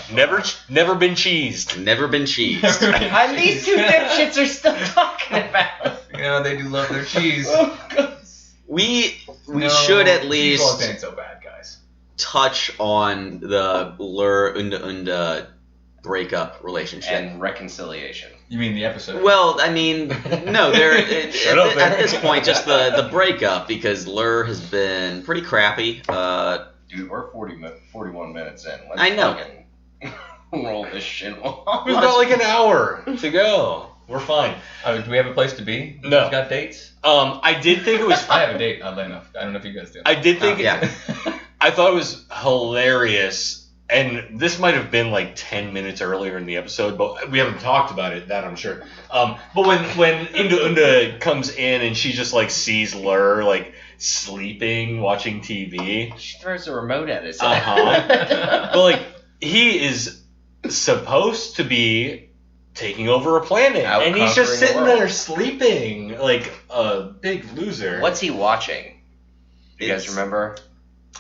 Never been cheesed. Never been cheesed. And these two dipshits are still talking about. Yeah, they do love their cheese. Oh, God. We should at Cheese least. logs ain't so bad. touch on the Lrrreconcilable breakup relationship and reconciliation. You mean the episode? Well, I mean, no, at this point, just the breakup, because Lrrr has been pretty crappy. Dude, we're 41 minutes in. Let's I know. fucking roll this shit along. We've got like an hour to go. We're fine. Do we have a place to be? No. You got dates? I did think it was. I have a date, oddly enough. I don't know if you guys do. I did think. Yeah. I thought it was hilarious, and this might have been like 10 minutes earlier in the episode, but we haven't talked about it. That I'm sure. But when Unda comes in and she just like sees Lrrr like sleeping, watching TV. She throws the remote at his head. But like he is supposed to be taking over a planet, Out and he's just conquering the sitting world. there sleeping like a big loser. What's he watching? You guys It's- remember?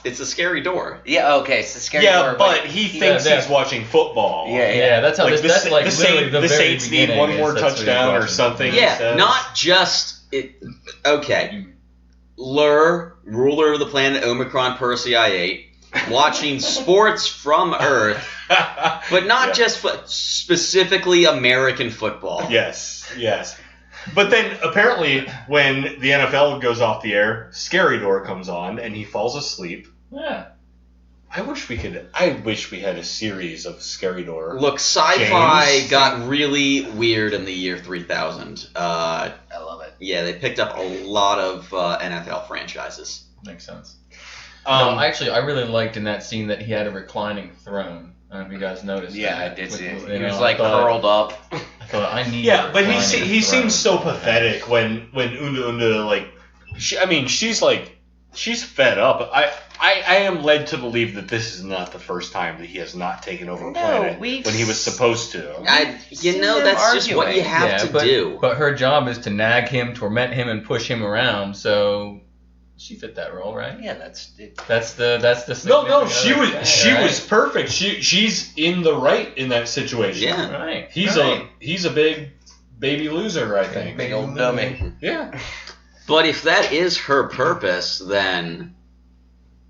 It's a scary door. Yeah, okay, it's the scary Yeah, part, but he thinks yeah. he's watching football. Yeah. That's how Like that's like literally the the very Saints need beginning one is more that's what he's touchdown or watching. something. Yeah, he says. not just it. Okay, Lrrr, ruler of the planet Omicron Persei I-8, watching sports from Earth, but not just specifically American football. Yes. But then apparently when the NFL goes off the air, Scary Door comes on and he falls asleep. Yeah. I wish we had a series of Scary Door. Look, sci-fi James? got really weird in the year 3000. I love it. Yeah, they picked up a lot of NFL franchises. Makes sense. Actually, I really liked in that scene that he had a reclining throne. I don't know if you guys noticed. Yeah, that. I did see it. You He know, was like I thought- curled up. I thought I need. Yeah, a but reclining he throne. seems so pathetic when Unda like she's fed up. I am led to believe that this is not the first time that he has not taken over a No, planet we've when he was supposed to. seen them That's just what you arguing. have to but, do. But her job is to nag him, torment him, and push him around. So she fit that role, right? Yeah, that's it. That's the. No, she was significant was perfect. She's in the right in that situation. Yeah. other. Right. He's a big baby loser, I think. Big old dummy. Yeah. But if that is her purpose, then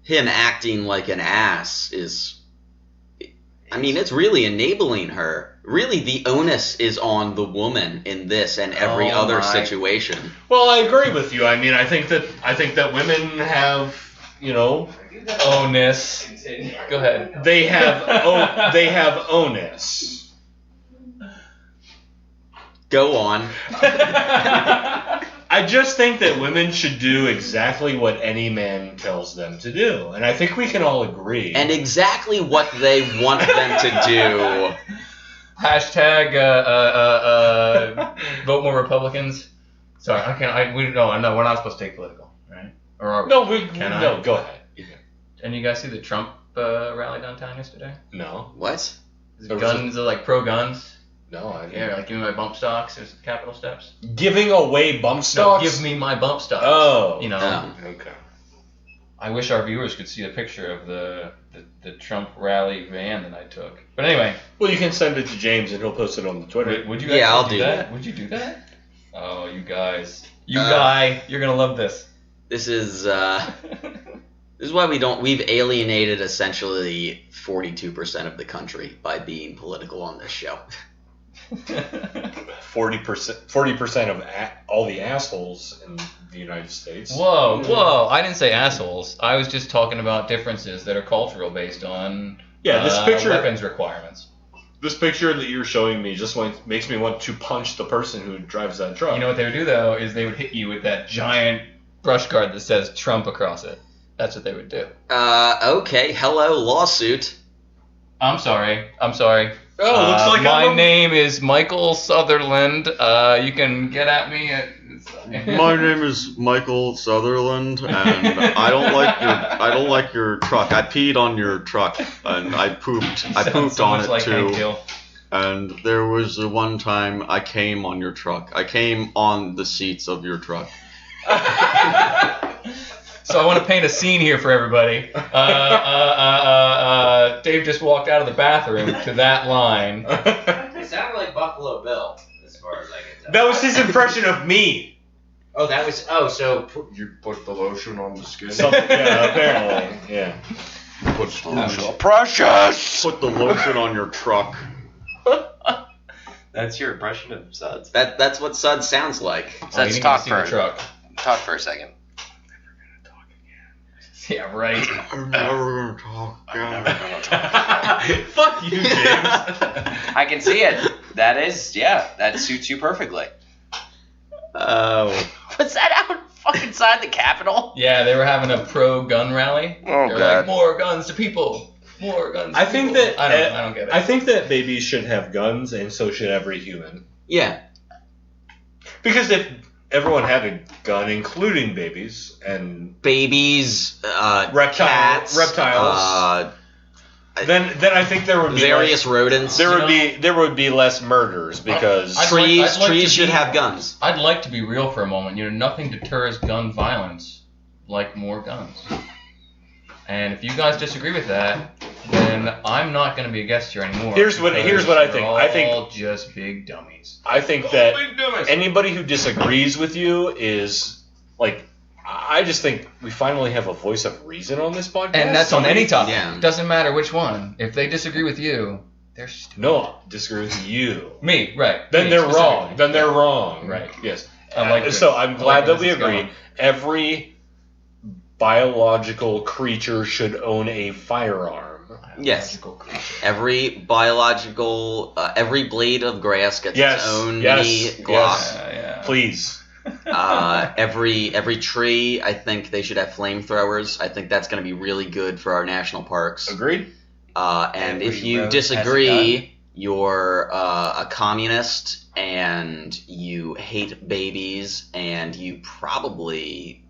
him acting like an ass is... I mean, it's really enabling her. Really, the onus is on the woman in this and every Oh other my. situation. Well, I agree with you. I mean, I think that women have, Onus. Go ahead. they have onus. Go on. I just think that women should do exactly what any man tells them to do, and I think we can all agree. And exactly what they want them to do. Hashtag vote more Republicans. Sorry, I can't. We're not supposed to take political, right? Or are we? No, go ahead. And you guys see the Trump rally downtown yesterday? No, What? Guns are like pro guns. no, I didn't. Yeah, like give me my bump stocks. There's Capitol steps. Giving away bump No, stocks. give me my bump stocks. Oh, You know, okay. I wish our viewers could see a picture of the Trump rally van that I took. But anyway, Well, you can send it to James, and he'll post it on the Twitter. would you guys Yeah, I'll do do that? that. Would you do that? Oh, you guys. Guy, you're gonna love this. This is why we've alienated essentially 42% of the country by being political on this show. 40% of all the assholes in the United States. Whoa! I didn't say assholes. I was just talking about differences that are cultural based on Yeah, this weapons requirements. This picture that you're showing me just makes me want to punch the person who drives that truck. You know what they would do though is they would hit you with that giant brush card that says Trump across it. That's what they would do. Okay, hello, lawsuit. I'm sorry. Oh, looks like my name is Michael Sutherland. You can get at me at. My name is Michael Sutherland, and I don't like your truck. I peed on your truck, and I pooped so on much it like Hank too. Hill. And there was one time I came on your truck. I came on the seats of your truck. So I want to paint a scene here for everybody. Dave just walked out of the bathroom to that line. It sounded like Buffalo Bill, as far as I can tell. That was his impression of me. Oh, so You put the lotion on the skin. Yeah, apparently. Yeah. Put lotion. Precious! Put the lotion on your truck. That's your impression of Suds? That's what Suds sounds like. So let's talk for truck. talk for a second. Yeah, right. I'm never gonna talk again. Fuck you, James. I can see it. That suits you perfectly. Oh. Was that out fucking inside the Capitol? Yeah, they were having a pro-gun rally. Oh, They're God. like, more guns to people. More guns to I think people. that I don't get it. I think that babies should have guns, and so should every human. Yeah. Because if everyone had a gun, including babies and Babies, reptiles, cats, then I think there would be various rodents. there would be less murders because I'd trees like to should be- have guns. I'd like to be real for a moment. Nothing deters gun violence like more guns. And if you guys disagree with that, then I'm not going to be a guest here anymore. Here's what I because think. you're I think- all just big dummies. I think that anybody who disagrees with you is like. I just think we finally have a voice of reason on this podcast. And that's on any topic. Yeah. Doesn't matter which one. If they disagree with you, they're stupid. No, disagree with you. Me, right. Then Me they're specifically. wrong. Then they're wrong. Right. Yes. I like this. So I'm I glad like that where we this is agree. going. Every biological creature should own a firearm. Yes. Biological creature. Every biological, every blade of grass gets Yes, its own yes, mini Glock. yes. Yeah. Please. Every tree, I think they should have flamethrowers. I think that's going to be really good for our national parks. Agreed? And Every if you road has a disagree, you're a communist and you hate babies and you probably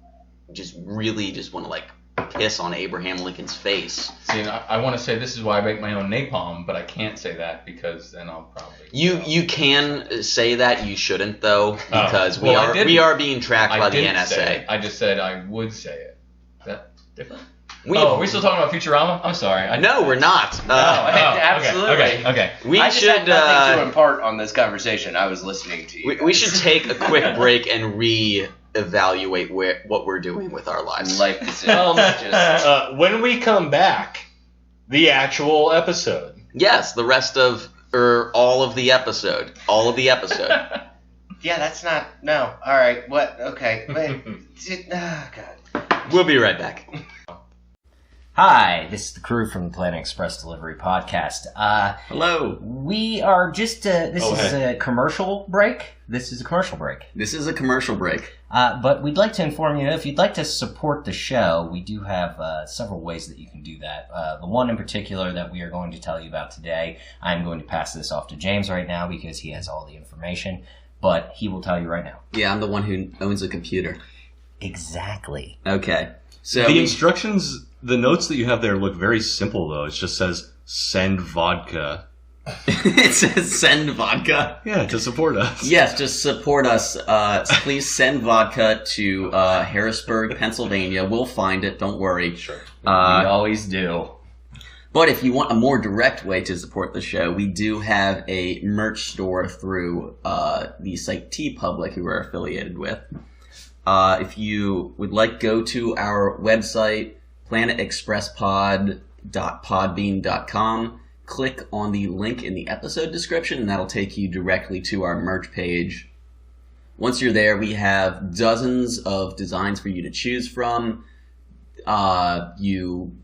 just really just want to like piss on Abraham Lincoln's face. See, and I want to say this is why I make my own napalm, but I can't say that because then I'll probably... You can say that, you shouldn't though, because Well, I didn't. we are being tracked by the didn't say NSA. it. I just said I would say it. Is that different? We, are we still talking about Futurama? I'm sorry. No, we're not. Absolutely. Okay. We I just should had nothing to impart on this conversation. I was listening to you. we should take a quick break and re-evaluate what we're doing with our lives. Life decisions. Just When we come back, the actual episode. Yes, the rest of all of the episode. All of the episode. yeah, that's not no. All right, what? Okay, wait. Oh, God. We'll be right back. Hi, this is the crew from the Planet Express Delivery Podcast. Hello. We are just, this Oh, is hey. a commercial break. This is a commercial break. This is a commercial break. But we'd like to inform you, if you'd like to support the show, we do have several ways that you can do that. The one in particular that we are going to tell you about today, I'm going to pass this off to James right now because he has all the information, but he will tell you right now. Yeah, I'm the one who owns a computer. Exactly. Okay. So The instructions, the notes that you have there look very simple, though. It just says, send vodka. it says send vodka. Yeah, to support us. Yes, just support us. Please send vodka to Harrisburg, Pennsylvania. We'll find it. Don't worry. Sure. We always do. But if you want a more direct way to support the show, we do have a merch store through the site TeePublic, who we're affiliated with. If you would like, go to our website, planetexpresspod.podbean.com. Click on the link in the episode description, and that'll take you directly to our merch page. Once you're there, we have dozens of designs for you to choose from. You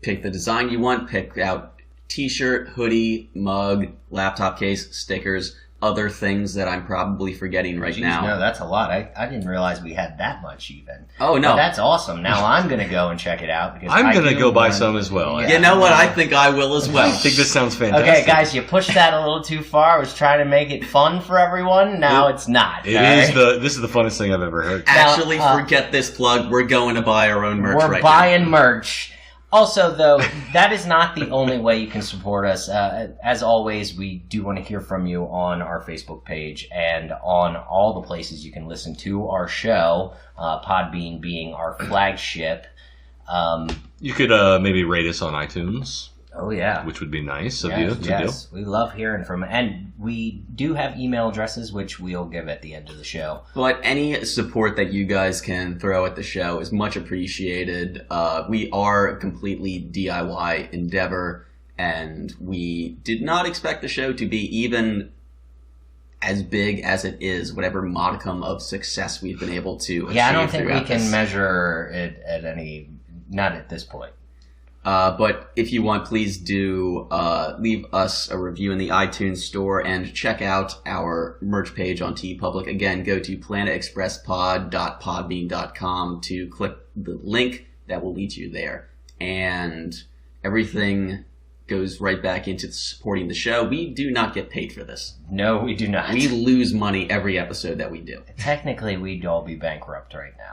pick the design you want, pick out t-shirt, hoodie, mug, laptop case, stickers, other things that I'm probably forgetting right Jeez, now. No, that's a lot. I didn't realize we had that much even. Oh, no. But that's awesome. Now I'm going to go and check it out. Because I'm going to do go buy want- some as well. Yeah. You know what? I think I will as I well. think this sounds fantastic. Okay, guys, you pushed that a little too far. I was trying to make it fun for everyone. Now it's not. It all is right? this is the funnest thing I've ever heard. Actually, Now, forget this plug. We're going to buy our own merch We're right buying now. merch. Also, though, that is not the only way you can support us. As always, we do want to hear from you on our Facebook page and on all the places you can listen to our show, Podbean being our flagship. You could maybe rate us on iTunes. Oh, yeah. which would be nice of Yes, you to yes. We love hearing from it. And we do have email addresses, which we'll give at the end of the show. But any support that you guys can throw at the show is much appreciated. We are a completely DIY endeavor, and we did not expect the show to be even as big as it is, whatever modicum of success we've been able to achieve. Yeah, I don't think we throughout can this. measure it at any... Not at this point. But if you want, please do leave us a review in the iTunes store and check out our merch page on TeePublic. Again, go to planetexpresspod.podbean.com to click the link that will lead you there. And everything goes right back into supporting the show. We do not get paid for this. No, we do not. We lose money every episode that we do. Technically, we'd all be bankrupt right now.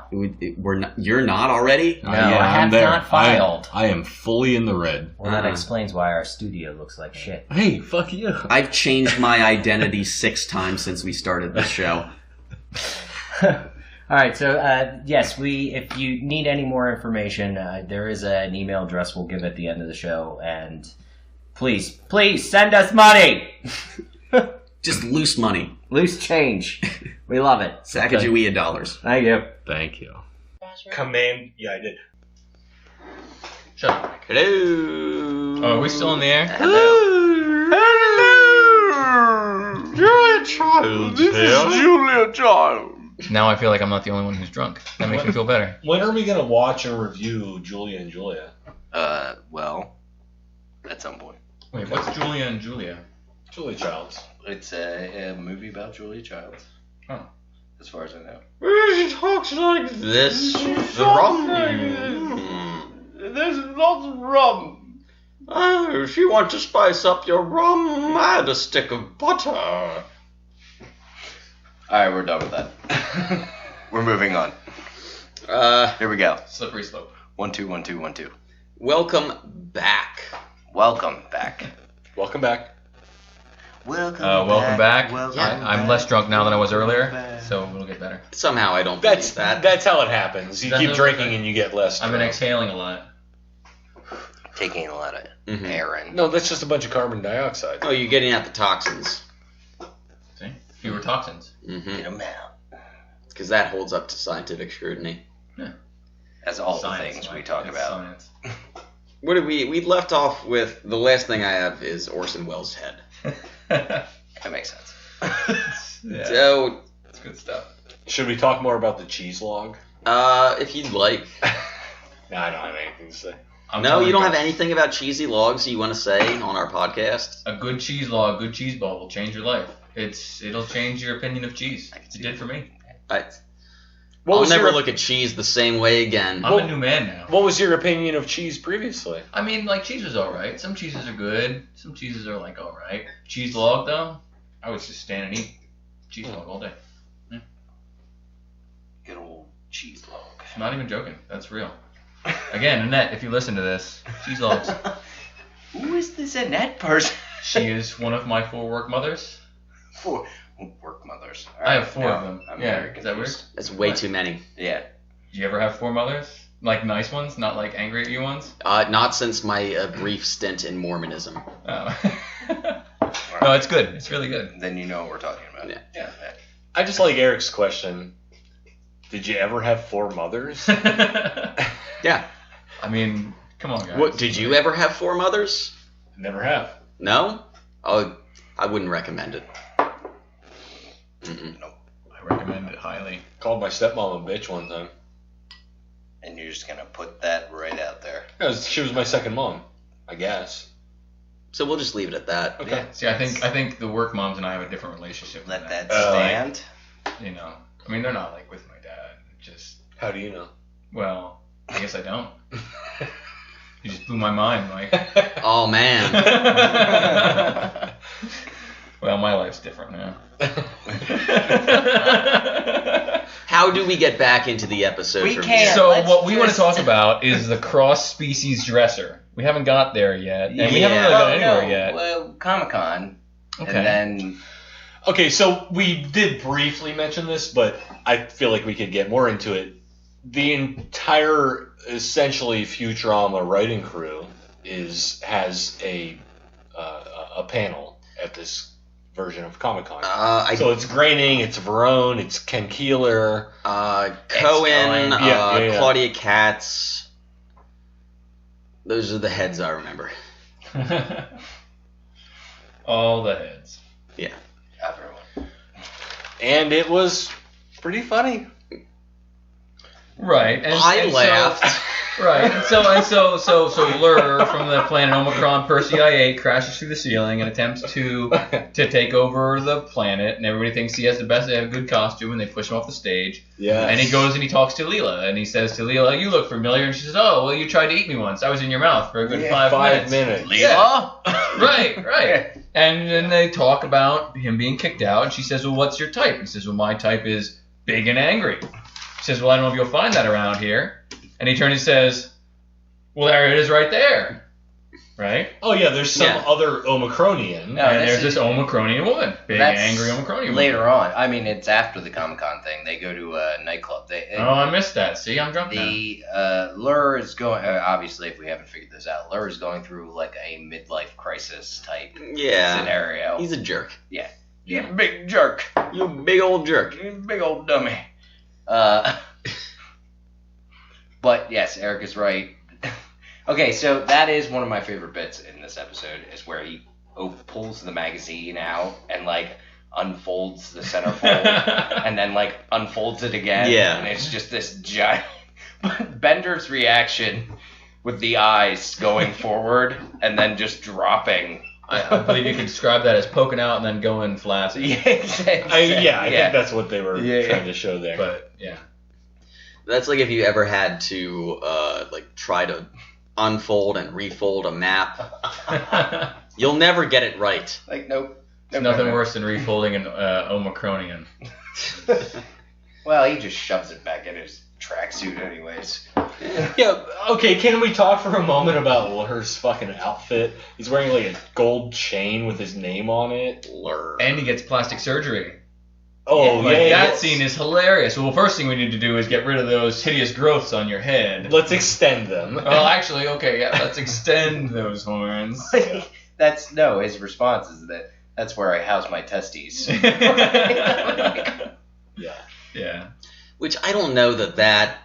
We're not, you're not already? No, I have I'm there. not filed. I am fully in the red. Well, that explains why our studio looks like shit. Hey, fuck you. I've changed my identity 6 times since we started this show. All right, so yes, if you need any more information, there is an email address we'll give at the end of the show, and please send us money. Just loose money. Loose change. We love it. Sacagawea dollars. Thank you. Thank you. Command. Yeah, I did. Shut up. Hello. Oh, are we still in the air? Julia Childs here. Julia Child. Now I feel like I'm not the only one who's drunk. That makes me feel better. When are we gonna watch or review Julia and Julia? Well, at some point. Wait, what's Julia and Julia? Julia Childs. It's a movie about Julia Childs. Oh. As far as I know. She talks like this. The rum. There's lots of rum. Oh, if you want to spice up your rum, add a stick of butter. Alright, we're done with that. We're moving on. Here we go. Slippery slope. 1 2 1 2 1 2. Welcome back. Welcome back. Welcome back. Welcome back. Welcome I'm less drunk now than I was earlier, so it'll get better. Somehow I don't believe That's that. that's how it happens. You That's keep what- drinking and you get less. I've been drunk. exhaling a lot. Taking a lot of Mhm. air in. No, that's just a bunch of carbon dioxide. Oh, you're getting at the toxins. See? Fewer toxins. Get Mm-hmm. 'em out. Because that holds up to scientific scrutiny. As all Science, the things we Mike. talk It's about. Science. What did we left off with? The last thing I have is Orson Welles' head. That makes sense. Yeah, So, it's good stuff. Should we talk more about the cheese log? if you'd like. No, I don't have anything to say. I'm No, telling you don't guys, have anything about cheesy logs you want to say on our podcast? A good cheese log, good cheese ball will change your life. It'll change your opinion of cheese. It did for me. I'll was never your- look at cheese the same way again. I'm a new man now. What was your opinion of cheese previously? I mean, like, cheese is alright. Some cheeses are good. Some cheeses are, like, alright. Cheese log, though, I would just stand and eat cheese log all day. Good old cheese log. I'm not even joking. That's real. Again, Annette, if you listen to this, cheese logs. Who is this Annette person? She is one of my 4 work mothers. 4 work mothers. I have 4 of them. I'm Yeah, very is that weird? confused. That's way too many. Yeah. Do you ever have 4 mothers? Like nice ones, not like angry at you ones? Not since my brief stint in Mormonism. Oh. No, it's good. It's really good. Then you know what we're talking about. Yeah. I just like Eric's question. Did you ever have 4 mothers? Yeah. I mean, come on, guys. What, did you ever have 4 mothers? Never have. No? Oh, I wouldn't recommend it. Mm-mm. I recommend it highly. Called my stepmom a bitch one time. And you're just going to put that right out there. She was my second mom, I guess. So we'll just leave it at that. Okay. See, I think the work moms and I have a different relationship. Let than that Oh, stand. You know, I mean, they're not like with my dad. Just, How do you know? well, I guess I don't. You just blew my mind, Mike. Oh, man. Well, my life's different now. How do we get back into the episode? We from can't. here? So let's what we want to just- talk about is the cross-species dresser. We haven't got there yet, and we haven't Yeah. really got Oh, anywhere no. yet. Well, Comic-Con. Okay. And then Okay, so we did briefly mention this, but I feel like we could get more into it. The entire, essentially, Futurama writing crew has a panel at this version of Comic-Con. So it's Groening, it's Verone, it's Ken Keeler, Cohen, yeah. Claudia Katz. Those are the heads I remember. All the heads. Yeah. Everyone. and it was pretty funny. Right. I laughed. Right, and so Lrrr from the planet Omicron Persei I-8 crashes through the ceiling and attempts to take over the planet, and everybody thinks he has they have a good costume, and they push him off the stage. Yeah. And he goes and he talks to Leela, and he says to Leela, "You look familiar," and she says, "Oh, well, you tried to eat me once. I was in your mouth for a good 5 minutes." Leela? Yeah. Right. And then they talk about him being kicked out, and she says, "Well, what's your type?" He says, "Well, my type is big and angry." She says, "Well, I don't know if you'll find that around here." And he turns and says, "Well, there it is right there." Right? Oh, yeah, there's some other Omicronian. No, and there's this Omicronian woman. Big, angry Omicronian woman. Later on. I mean, it's after the Comic-Con thing. They go to a nightclub. I missed that. See, I'm drunk now. Lrrr is going... obviously, if we haven't figured this out, Lrrr is going through, like, a midlife crisis type scenario. He's a jerk. Yeah. You big jerk. You big old jerk. You big old dummy. But, yes, Eric is right. Okay, so that is one of my favorite bits in this episode, is where he pulls the magazine out and, like, unfolds the centerfold and then, like, unfolds it again. Yeah. And it's just this giant... Bender's reaction with the eyes going forward and then just dropping. I believe you could describe that as poking out and then going flat. Yeah, exactly. I think that's what they were trying to show there. But, yeah. That's like if you ever had to, like, try to unfold and refold a map. You'll never get it right. Like, nope. There's nothing worse than refolding an Omicronian. Well, he just shoves it back in his tracksuit anyways. Yeah, okay, can we talk for a moment about Lrrr's fucking outfit? He's wearing, like, a gold chain with his name on it. Lrrr. And he gets plastic surgery. Oh, That scene is hilarious. Well, first thing we need to do is get rid of those hideous growths on your head. Let's extend them. Well, actually, okay, yeah, let's extend those horns. His response is that's where I house my testes. Yeah. Which I don't know that...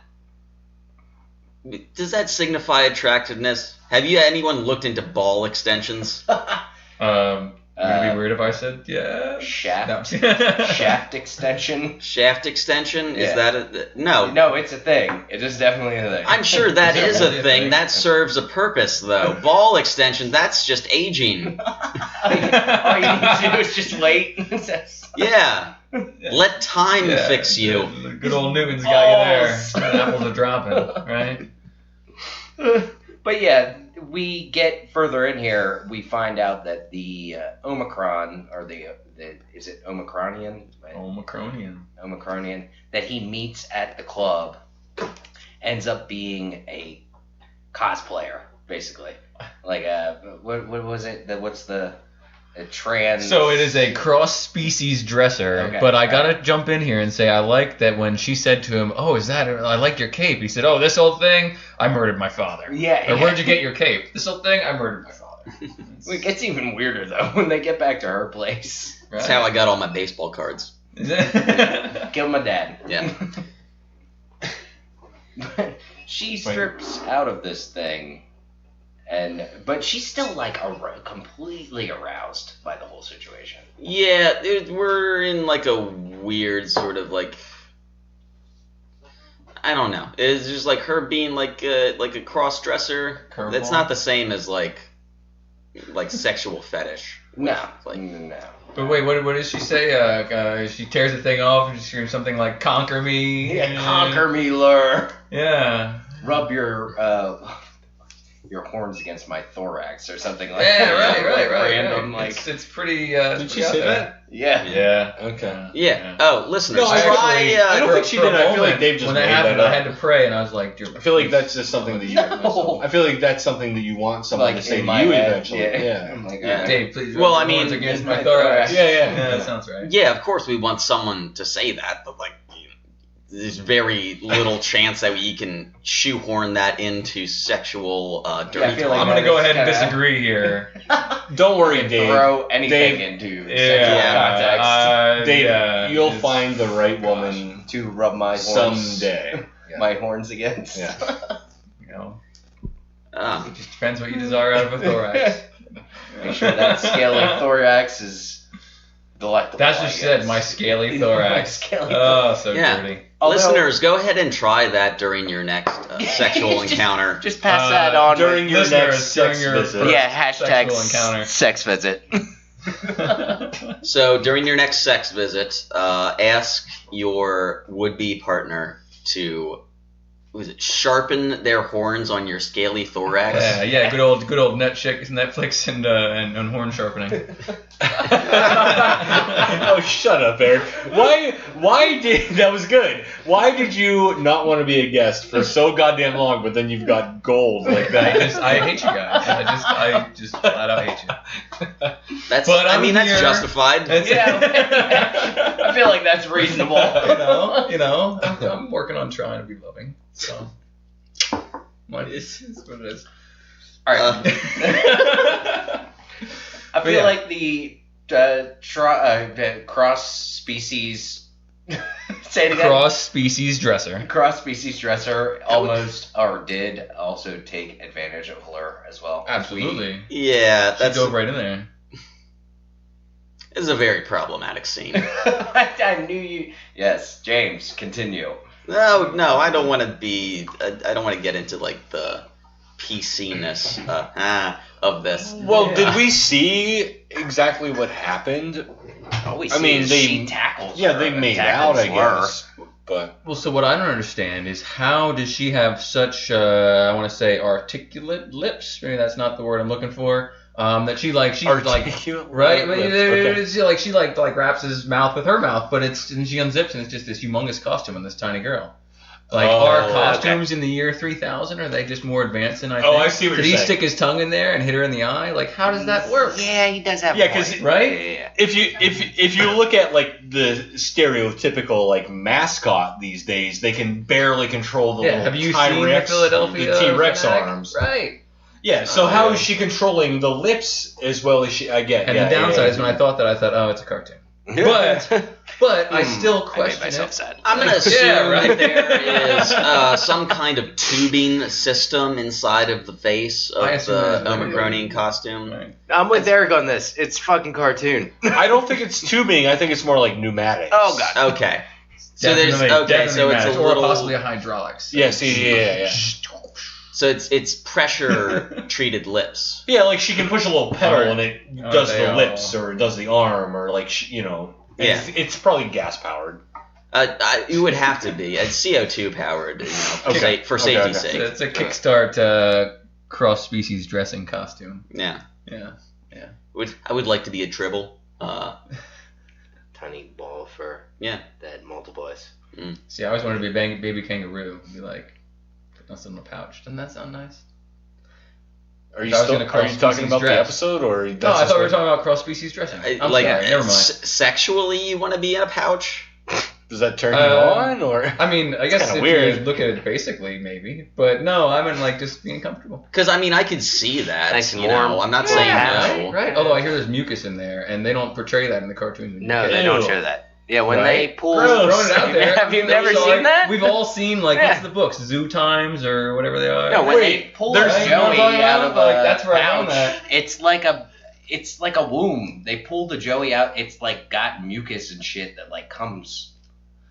Does that signify attractiveness? Have anyone looked into ball extensions? Would it be weird if I said yeah? Shaft? No. Shaft extension? Shaft extension? Yeah. Is that no. No, it's a thing. It is definitely a thing. I'm sure that is a thing. That serves a purpose, though. Ball extension, that's just aging. All you need to do is just wait. Yeah. Let time fix you. Good old Newton's got you there. The apples are dropping, right? But yeah, we get further in here. We find out that the Omicron, or is it Omicronian? Omicronian that he meets at the club ends up being a cosplayer, basically. Like what was it? What's the trans? So it is a cross-species dresser, Okay. but I gotta jump in here and say I like that when she said to him, "Oh, I like your cape." He said, "Oh, this old thing, I murdered my father." Yeah. Or where'd you get your cape? This old thing, I murdered my father. It gets even weirder though when they get back to her place. That's how I got all my baseball cards. Kill my dad. Yeah. She strips out of this thing. But she's still like completely aroused by the whole situation. Yeah, we're in like a weird sort of like, I don't know. It's just like her being like a cross dresser. That's not the same as like sexual fetish. No. No. But wait, what does she say? She tears the thing off and she screams something like, "Conquer me." Yeah, conquer me, Lrrr. Yeah. Rub your horns against my thorax or something like Yeah, that. right. Random, like... It's pretty... Did she say that? Yeah. Yeah. Okay. Yeah. Oh, listeners, No, I don't think she did. I feel like Dave just when made that happened, that up. I had to pray, and I was like, I feel like that's just something that you... No. I feel like that's something that you want someone Like to say in to my you head, eventually. Yeah. I'm like, Yeah. Dave, please Well, rub I mean- your horns against my my thorax. thorax. Yeah. Yeah, that sounds right. Yeah, of course we want someone to say that, but like, there's very little chance that we can shoehorn that into sexual dirty Yeah, I feel like I'm talk. gonna go ahead and Kinda- disagree here. Don't worry, Dave. Throw anything Dave, into sexual context Dave, you'll it's- find the right woman to rub my horns, someday. my horns against. Yeah. You know, Ah. it just depends what you desire out of a thorax. Make sure that scaly thorax is delectable. That's I just said, guess. my scaly thorax. My scaly Oh, so Yeah. dirty. Although- Listeners, go ahead and try that during your next sexual Just- encounter. Just pass that on. During your Listeners, next during sex your visit. first yeah, hashtag sexual encounter. sex visit. So during your next sex visit, ask your would-be partner to sharpen their horns on your scaly thorax. Yeah, good old Netflix and horn sharpening. Oh, shut up, Eric. Why did that was good? Why did you not want to be a guest for so goddamn long, but then you've got gold like that? I hate you guys. I just flat out hate you. That's But I I'm mean that's here. justified. Yeah, I feel like that's reasonable. You know, I'm working on trying to be loving. So, it's what it is. All right. I feel yeah. like the cross species. Say it again. Cross-species dresser. Cross species dresser almost or did also take advantage of Lrrr as well. Absolutely. Yeah, She that's dove right in there. is a very problematic scene. I knew you. Yes, James, continue. No, I don't want to be. I don't want to get into like the PC-ness of this. Well, did we see exactly what happened? All we I see mean, is they- she tackles. Yeah, her they and made tackles out, I Lrrr. guess. But Well, so what I don't understand is how does she have such, I want to say, articulate lips? Maybe that's not the word I'm looking for. That she's like, right? But Okay. she wraps his mouth with her mouth, but and she unzips and it's just this humongous costume on this tiny girl. Like, Oh, are costumes in the year 3000? Are they just more advanced than I think? Oh, I see what Did you're he saying. stick his tongue in there and hit her in the eye? Like, how does that work? Yeah, he does have. Yeah, a point. 'cause- Right? Yeah. If you look at like the stereotypical like mascot these days, they can barely control the Yeah, little have you T-Rex, seen the Philadelphia the T-Rex fanatic? arms? Right. Yeah. So how is she controlling the lips as well as she? I get. And yeah, the downside yeah, is when I thought that, I thought, oh, it's a cartoon. But I still I made question myself it. sad. I'm gonna assume Yeah, right. there is some kind of tubing system inside of the face of I assume the there's literally- Omicronian costume. Right. I'm with Eric on this. It's fucking cartoon. I don't think it's tubing. I think it's more like pneumatics. Oh god. Okay. So there's Definitely so it's a match, or little possibly a hydraulics. Yeah. See. Yeah. so it's pressure treated lips. Yeah. Like she can push a little pedal Are- and it are does they the all- lips or it does the arm or like Yeah. It's probably gas powered. It would have to be. It's CO2 powered, for Okay. for Okay, safety's okay. sake. It's a kickstart cross-species dressing costume. Yeah. Yeah. I would like to be a tribble. Tiny ball of fur. Yeah. That multiplies. See, I always wanted to be a baby kangaroo. Be like, put this in a pouch. Doesn't that sound nice? Are you I was still? gonna Are you talking cross-species about the dress. episode or? No, I thought we were talking about cross-species dressing. I'm like sorry, never mind. Sexually, you want to be in a pouch? Does that turn you on or? I mean, I guess kinda if weird. you look at it basically, maybe. But no, I mean, like, just being comfortable. Because I mean, I could see that. Nice and you know, warm. I'm not Yeah, saying no. Right? Although I hear there's mucus in there, and they don't portray that in the cartoons. No, they don't show that. Yeah, when Right? they pull. Gross. Throwing it out there. Have you never So, seen like, that? We've all seen, like, Yeah. what's the books? Zoo Times or whatever they are. No, when Wait, they pull there's- Joey out of like, a that's where I found pouch, that. it's like a womb. They pull the Joey out. It's like got mucus and shit that like comes.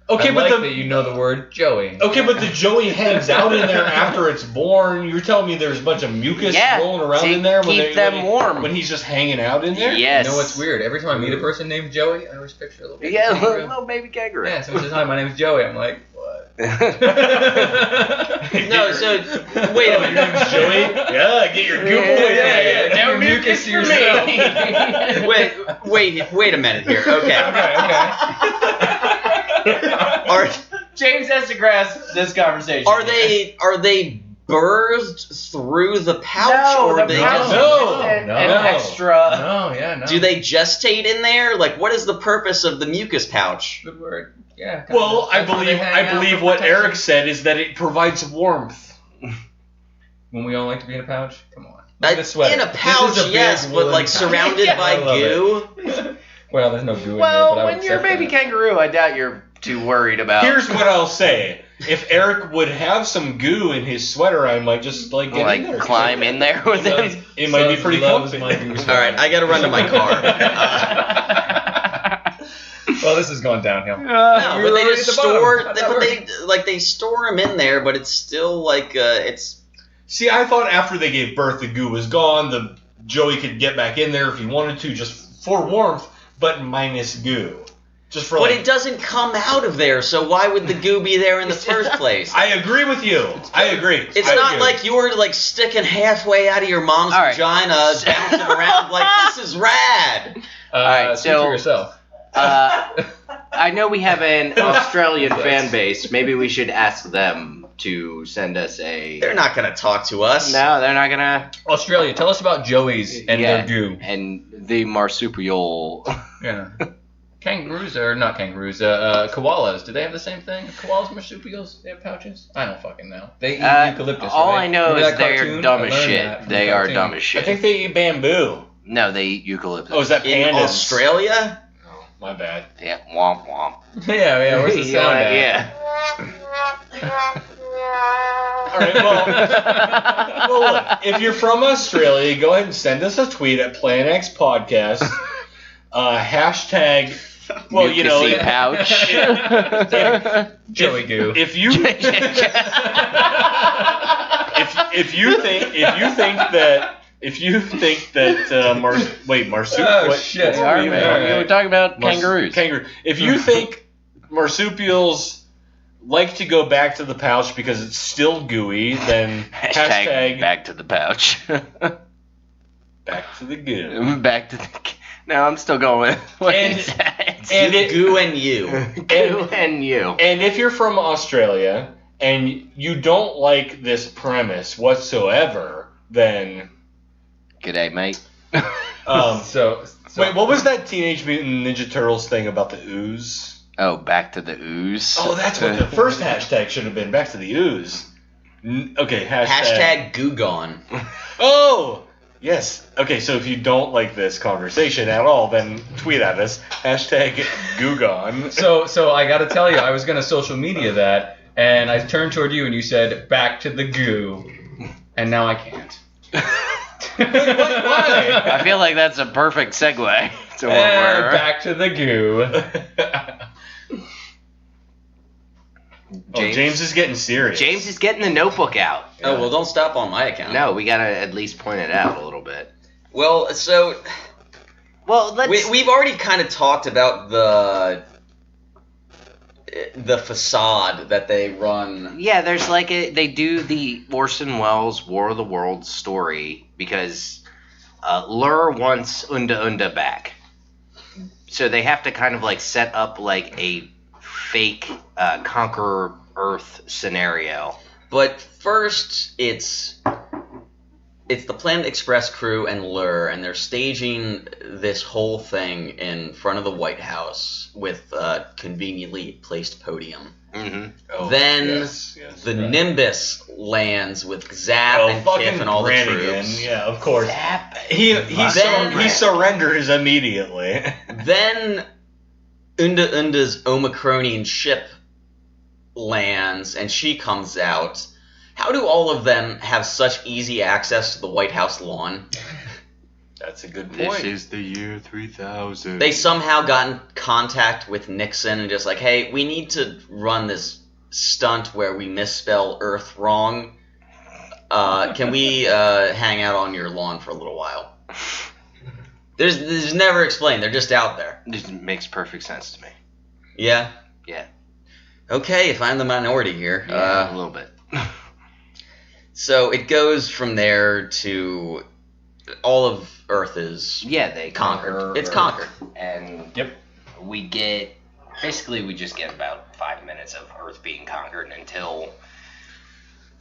Okay, I but like the that you know the word Joey. okay, but the Joey hangs out in there after it's born. You're telling me there's a bunch of mucus Yeah, rolling around to in there keep them warm. when he's just hanging out in there? Yes. You know what's weird? Every time I meet a person named Joey, I always picture a little baby Yeah, kangaroo. little baby kangaroo. Yeah, someone says, hi, my name's Joey. I'm like, what? No, so wait a minute. Your name's Joey? Yeah, get your goop away. Yeah, No no mucus mucus to for yourself. me. Wait a minute here. Okay. Are James has to grasp this conversation. are they birthed through the pouch, No, or the are they pouch just is No, an no. extra. No, yeah, no. do they gestate in there? Like, what is the purpose of the mucus pouch? Good word. Yeah. Well, I that's where they believe hang out for what protection. Eric said is that it provides warmth. When we all like to be in a pouch? Come on. Look at this sweater. In a This pouch, is a big yes, but woolen like pouch. surrounded by I love goo. it. Well, there's no goo in Well, there, but I when would you're a accept baby that. kangaroo, I doubt you're too worried about. Here's what I'll say: if Eric would have some goo in his sweater, I might just like get in there. Climb in there with him. It might be Suds pretty loves comfy. my goo All sweater. right, I gotta run to my car. Well, this has gone downhill. No, You're but they already just at the bottom. store. How'd that work? They store them in there, but it's still like it's. See, I thought after they gave birth, the goo was gone. The Joey could get back in there if he wanted to, just for warmth, but minus goo. Just for But like. it doesn't come out of there, so why would the goo be there in the first place? I agree with you. I agree. It's I not agree. like you were like sticking halfway out of your mom's All right. vagina, bouncing around like this is rad. right, Speak so- for yourself. I know we have an Australian fan base. Maybe we should ask them to send us a. They're not gonna talk to us. No, they're not gonna. Australia, tell us about Joey's and Yeah. their goo. And the marsupial. Yeah. Kangaroos are not kangaroos. Koalas. Do they have the same thing? Koalas, marsupials. They have pouches. I don't fucking know. They eat eucalyptus. all right? I know Remember is that they're cartoon? dumb I as learned shit. that from the They are cartoon. dumb as I shit. think they eat bamboo. No, they eat eucalyptus. Oh, is that In pandas? Australia? Oh, my bad. Yeah, womp womp. Yeah. Where's the sound at? Yeah. All right, well, look, if you're from Australia, go ahead and send us a tweet at PlanX Podcast. Hashtag, well, you know, Mucusy pouch. Joey goo. if you think that marsupial. Oh, shit. All right, man. We're talking about kangaroos. Kangaroo. If you think marsupials like to go back to the pouch because it's still gooey, then hashtag back to the pouch. back to the goo. Back to the. No, I'm still going with what And- he said. And it, Goo and you. You and you. and if you're from Australia and you don't like this premise whatsoever, then G'day, mate. So wait, what was that Teenage Mutant Ninja Turtles thing about the ooze? Oh, back to the ooze. Oh, that's what the first hashtag should have been. Back to the ooze. Okay, Hashtag goo gone. Oh, yes. Okay, so if you don't like this conversation at all, then tweet at us. Hashtag Googon. So I got to tell you, I was gonna social media that, and I turned toward you, and you said back to the goo, and now I can't. Why? I feel like that's a perfect segue to what And we're. back to the goo. James is getting serious. James is getting the notebook out. Oh, well, don't stop on my account. No, we gotta at least point it out a little bit. Well, so Well, let's. we've already kind of talked about the facade that they run. Yeah, there's like they do the Orson Welles War of the Worlds story because Lrrr wants Unda back. So they have to kind of like set up like a fake conquer Earth scenario. But first, it's the Planet Express crew and Lrrr, and they're staging this whole thing in front of the White House with a conveniently placed podium. Mm-hmm. Oh, Then yes, the right. Nimbus lands with Zap and fucking Kiff and all the Brannigan. troops. Yeah, of course. He Then- surrenders immediately. Then Unda's Omicronian ship lands, and she comes out. How do all of them have such easy access to the White House lawn? That's a good This point. is the year 3000. They somehow got in contact with Nixon and just like, hey, we need to run this stunt where we misspell Earth wrong. Can we hang out on your lawn for a little while? There's never explained. They're just out there. This makes perfect sense to me. Yeah? Yeah. Okay, if I'm the minority here. A little bit. So it goes from there to all of Earth is Yeah, they conquered. It's Earth, conquered. and Yep. we get basically we just get about 5 minutes of Earth being conquered until,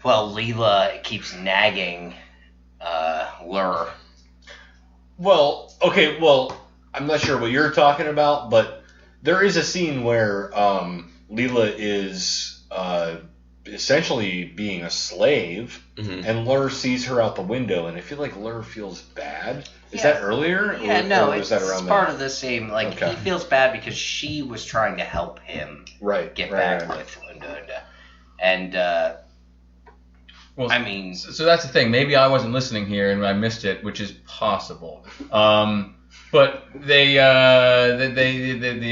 well, Leela keeps nagging Lrrr. Well, okay, I'm not sure what you're talking about, but there is a scene where Leela is essentially being a slave, and Lrrr sees her out the window, and I feel like Lrrr feels bad. Is that earlier? Yeah, no, or it's that around part there? of the same. Like, Okay. he feels bad because she was trying to help him get back with Unda. And, Well, I mean... So that's the thing. Maybe I wasn't listening here and I missed it, which is possible. But the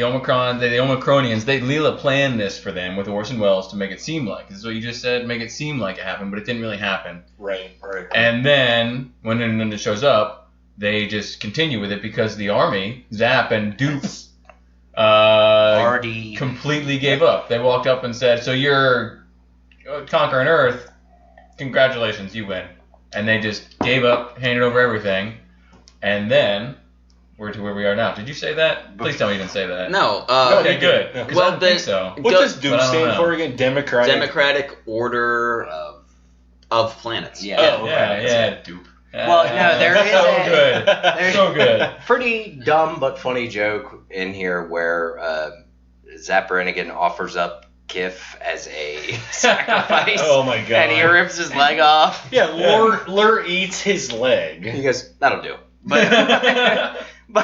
Omicronians, Leela planned this for them with Orson Welles to make it seem like, this is what you just said, make it seem like it happened, but it didn't really happen. Right. And then when Nunda shows up, they just continue with it because the army, Zap and Dupe, already completely gave up. They walked up and said, "So you're conquering Earth? Congratulations, you win." And they just gave up, handed over everything, and then we're to where we are now. Did you say that? Please tell me you didn't say that. No. Okay, good. 'Cause I don't think so. What does Doom But I don't stand know. for again? Democratic Order of Planets. Yeah. Yeah, Dupe. Well, no, there is so good. there's So good. pretty dumb but funny joke in here where Zap Brannigan offers up Kif as a sacrifice. Oh my god. And he rips his leg off. Yeah, Lrrr eats his leg. He goes, "That'll do." But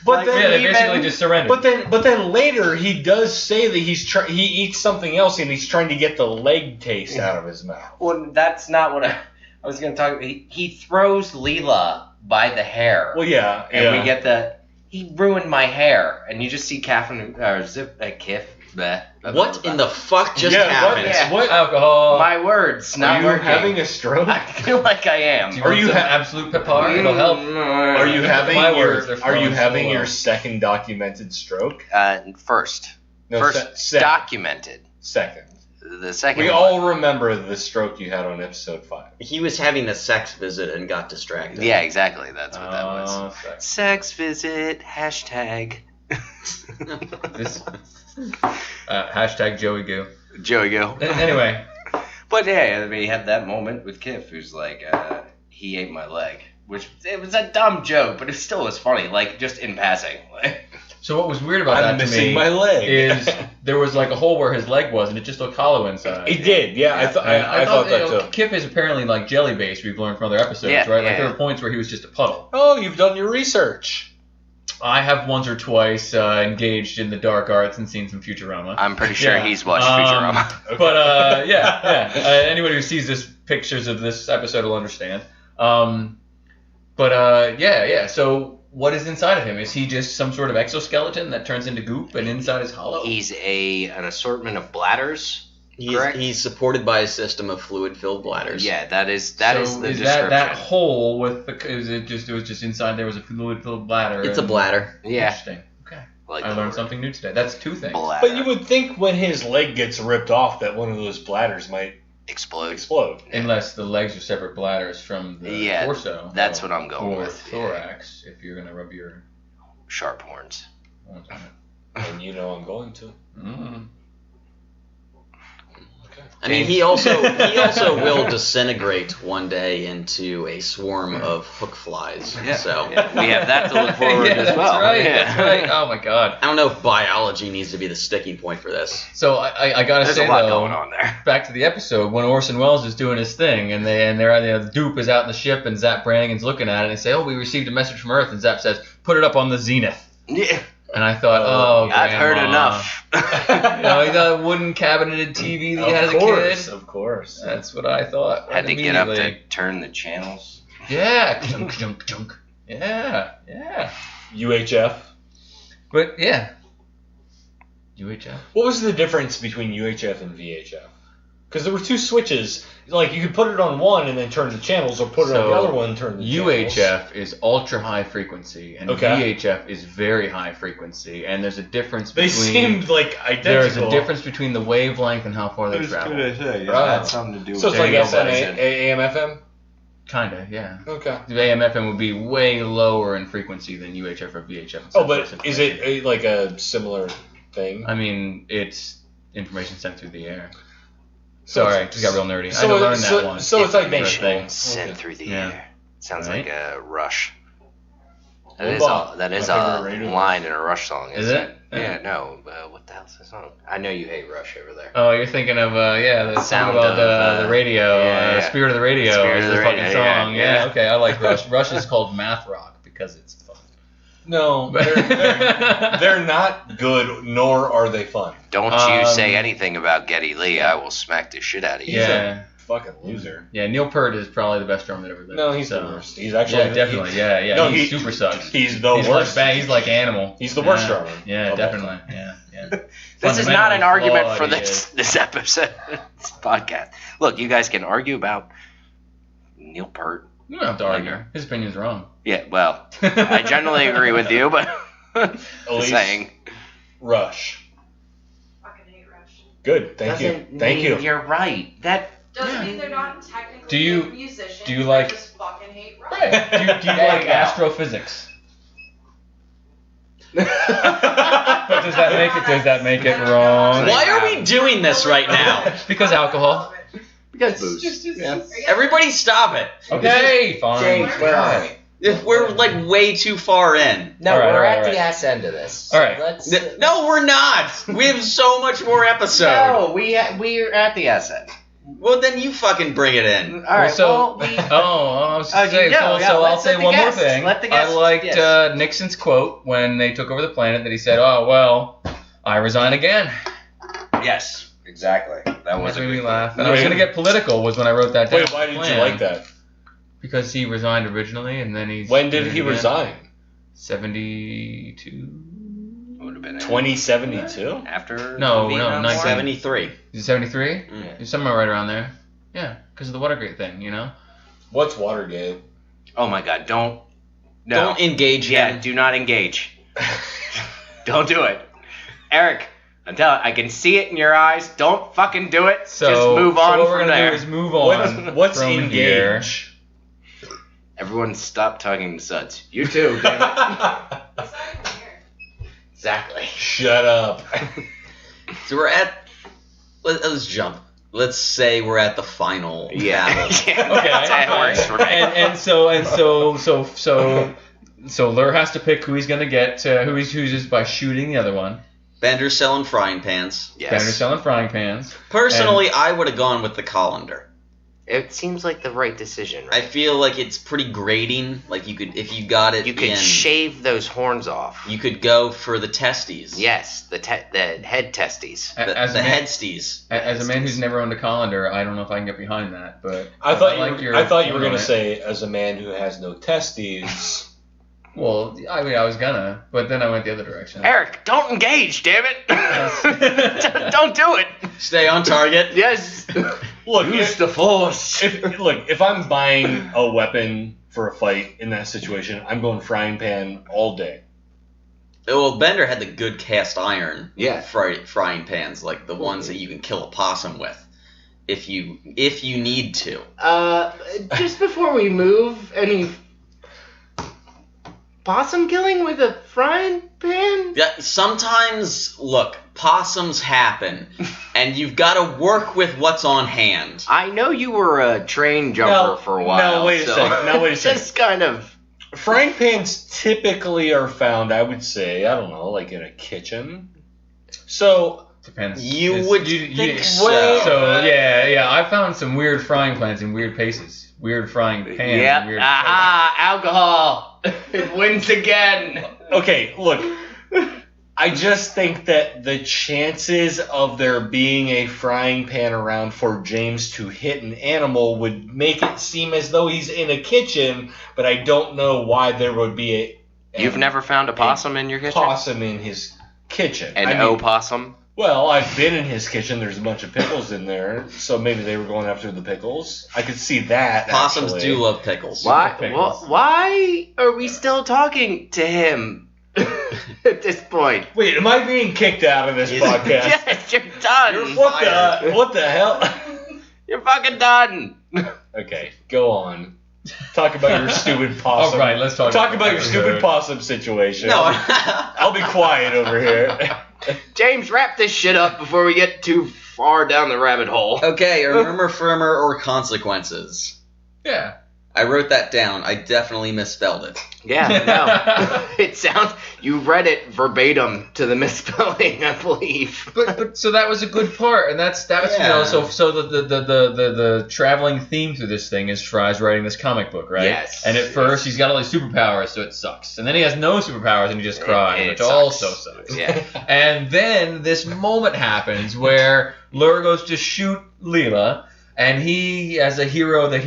But then Yeah, they basically just surrendered. But then later he does say that he eats something else and he's trying to get the leg taste out of his mouth. well, that's not what I was going to talk about. He throws Leela by the hair. Well, yeah, And we get he ruined my hair, and you just see Kif. Bleh. What in the fuck just Yeah, happened? Yeah. What alcohol? My words, not Are you working. having a stroke? I feel like I am. Do you want some absolute pepper? It'll help. Are you having My words are Are you flowing having so your well. second documented stroke? First No, second. documented. Second. The second. We one. all remember the stroke you had on episode 5. He was having a sex visit and got distracted. Yeah, exactly. That's what that was. Sex. Sex visit hashtag. This, hashtag Joey Goo. Joey go. Anyway, But yeah, I mean, he had that moment with Kif, who's like, he ate my leg, which it was a dumb joke, but it still was funny, like just in passing. so what was weird about I'm that to missing me my leg. is there was like a hole where his leg was, and it just looked hollow inside. It did, yeah. I thought that too. Kip is apparently like jelly based. We've learned from other episodes, Yeah, right? Like yeah. there were points where he was just a puddle. Oh, you've done your research. I have once or twice engaged in the dark arts and seen some Futurama. I'm pretty sure Yeah. he's watched Futurama. Okay. But yeah. Anybody who sees this pictures of this episode will understand. Yeah. So what is inside of him? Is he just some sort of exoskeleton that turns into goop and inside is hollow? He's an assortment of bladders. Correct? He's supported by a system of fluid-filled bladders. Yeah, that is the description. that hole with the? It was just inside there was a fluid-filled bladder. It's a bladder. Yeah, Interesting. Okay. like I learned something new today. That's two things. Bladder. But you would think when his leg gets ripped off that one of those bladders might explode. explode. Unless the legs are separate bladders from the torso. That's what I'm going or with. thorax, if you're gonna rub your Sharp horns. horns on it. And you know I'm going to. Mm. I mean, he also will disintegrate one day into a swarm of hook flies. Yeah. So We have that to look forward Yeah, as well. That's right. Yeah. That's right. Oh my god. I don't know if biology needs to be the sticking point for this. So I gotta There's say a lot though, going on there. back to the episode when Orson Welles is doing his thing and the Dupe is out in the ship and Zap Brannigan's looking at it and they say, "Oh, we received a message from Earth," and Zap says, "Put it up on the Zenith." Yeah, And I thought, oh, I've heard Grandma. enough. You know, that wooden cabineted TV that you had as a kid. Of course. That's what I thought. Had to get up to immediately. turn the channels. Yeah, junk, junk, junk. Yeah. UHF. But yeah. UHF. What was the difference between UHF and VHF? Because there were two switches. Like, you could put it on one and then turn the channels, or put it on the other one and turn the channels. UHF is ultra high frequency, and Okay. VHF is very high frequency, and there's a difference They between... seemed like identical. There's a difference between the wavelength and how far they travel. say, Right. That's something to do with So it's There like you go, SM, buddy. AM, FM? Kinda, yeah. Okay. The AM/FM would be way lower in frequency than UHF or VHF. Oh, but is it like a similar thing? I mean, it's information sent through the air. Sorry, just got real nerdy. So I had to learn so- that one. so it's like information thing. sent Okay. through the Yeah. air. Sounds Right. like a Rush. That Well, is Bob, that is my a favorite radio. line in a Rush song. Is isn't it? Yeah, no. What the hell's the song? I know you hate Rush over there. Oh, you're thinking of the song Sound about of, the radio, yeah. Spirit of the Radio. Spirit is of the the fucking Radio, song. yeah. Okay, I like Rush. Rush is called math rock because it's fun. No, they're not good, nor are they fun. Don't you say anything about Geddy Lee. I will smack the shit out of you. Yeah. Fucking loser. Yeah, Neil Peart is probably the best drummer that ever lived. No, he's the worst. He's actually definitely. Yeah. No, he super sucks. He's the worst. He's like Animal. He's the worst drummer. Yeah, of definitely. all time. Yeah. This is not an Fundamentally argument flawed, for he this episode, this podcast. Look, you guys can argue about Neil Peart. You don't have to argue. His opinion's wrong. Yeah, well, I generally agree with you, but Elise, saying. Rush. Fucking hate Rush. Good. Thank you. Thank you. You're right. That Doesn't mean they're not technically Do you- good musicians. do you like- I just fucking hate Rush. Do you like astrophysics? But does that make it wrong? Why are we doing this right now? Because alcohol. because booze. Everybody stop it. Okay, fine. James, where are we? We're like way too far in. No, All right, we're all right, at all the right. ass end of this. All right. Let's. No, we're not. We have so much more episode. No, we're at the ass end. Well, then you fucking bring it in. All right. So, well, we. I was Oh, just saying, you know, yeah, so I'll let's say let the one more guests- thing. let the I guests- liked yes. Nixon's quote when they took over the planet that he said, "Oh well, I resign again." Yes, exactly. That was That a made me good laugh. quote. And I was gonna get political was when I wrote that down. Wait, why did you Plan. like that? Because he resigned originally, and then he. When did he resign? 72. Would have been 2072? after. No, the Vietnam 19. War? 73. Is it 73? Mm. It's somewhere right around there. Yeah, because of the Watergate thing, you know. What's Watergate? Oh my God! Don't. No. Don't engage Yeah, him. do not engage. Don't do it, Eric. I can see it in your eyes. Don't fucking do it. So Just move on so what we're from gonna there. do is move on. What's from here. engage? Everyone, stop talking to Suds. You too. Damn it. It's not even here. Exactly. Shut up. So we're at. Let's jump. Let's say we're at the final battle. Yeah. Okay. That works for me. and so Lur has to pick who he's gonna get. Who he's just by shooting the other one. Bender's selling frying pans. Yes. Banner's selling frying pans. Personally, I would have gone with the colander. It seems like the right decision. I Right? feel like it's pretty grating. Like you could, if you got it You could in, shave those horns off. you could go for the testes. Yes, the head testes. The, As the a man, headsties. as a man who's never owned a colander, I don't know if I can get behind that. But I thought like you your were point going on to it. say, as a man who has no testes. Well, I mean, I was gonna, but then I went the other direction. Eric, don't engage, damn it! Don't do it. Stay on target. Yes. Look, Use the force. if I'm buying a weapon for a fight in that situation, I'm going frying pan all day. Well, Bender had the good cast iron Yeah. frying pans, like the ones that you can kill a possum with, if you need to. Just before we move, any possum killing with a frying pan? Yeah, sometimes, look, possums happen, and you've got to work with what's on hand. I know you were a train jumper for a while. No, wait a so second. No, wait a second. Just kind of. Frying pans typically are found, I would say, I don't know, like in a kitchen. So, Depends. You It's- would you- think you- so. So yeah, I found some weird frying pans in weird places. Weird frying pans. in Yep. weird Aha! Alcohol. It wins again. okay, look. I just think that the chances of there being a frying pan around for James to hit an animal would make it seem as though he's in a kitchen, but I don't know why there would be You've never found a possum in your kitchen? possum in his kitchen. An I mean, opossum? well, I've been in his kitchen. There's a bunch of pickles in there, so maybe they were going after the pickles. I could see that. Possums actually. do love pickles. Why? Pickles. Why are we still talking to him at this point? Wait, am I being kicked out of this podcast? Yes, you're done. What the hell? You're fucking done. Okay, go on. Talk about your stupid possum. All right, let's talk about your stupid possum situation. No. I'll be quiet over here. James, wrap this shit up before we get too far down the rabbit hole. Okay, are murmur firmer or consequences? Yeah. I wrote that down. I definitely misspelled it. Yeah, no. It sounds. You read it verbatim to the misspelling, I believe. But so that was a good part, and that's Yeah. you know, so the traveling theme through this thing is Fry's writing this comic book, right? Yes. And at first he's got all these superpowers, so it sucks, and then he has no superpowers and he just cries, It which sucks. also sucks. Yeah. And then this moment happens where Lrrr goes to shoot Leela. And he, as a hero, the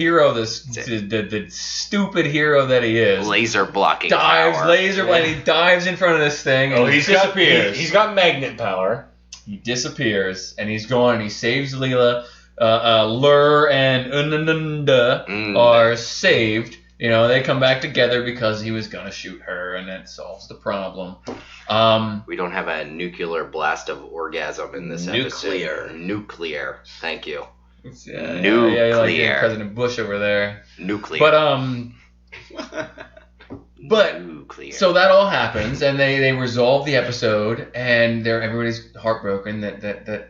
stupid hero that he is, Laser blocking dives, power. when he dives in front of this thing, and Oh, he he's got disappears. he's got magnet power. He disappears, and he's gone, and he saves Leela. Lrrr and Ndndifferences are saved. You know, they come back together because he was going to shoot her, and that solves the problem. We don't have a nuclear blast of orgasm in this episode. Nuclear. Thank you. Yeah, Nuclear. you like President Bush over there. Nuclear. But Nuclear. so that all happens, and they resolve the episode, and everybody's heartbroken that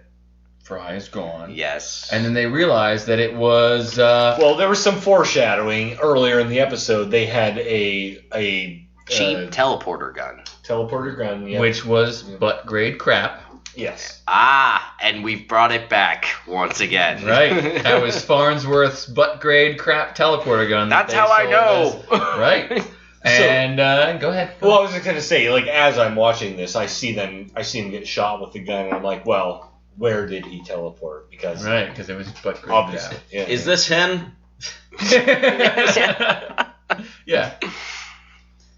Fry is gone. Yes. And then they realize that it was Well, there was some foreshadowing earlier in the episode. They had a cheap teleporter gun. teleporter gun, yeah. which was butt grade crap. Yes. Ah, and we've brought it back once again. Right. That was Farnsworth's butt grade crap teleporter gun. that That's they how I sold know. as- right. And go ahead. Well, I was just gonna say, like, as I'm watching this, I see him get shot with the gun, and I'm like, well, where did he teleport? Because Right, because it was butt grade obviously, yeah. Is this him? crap. Yeah.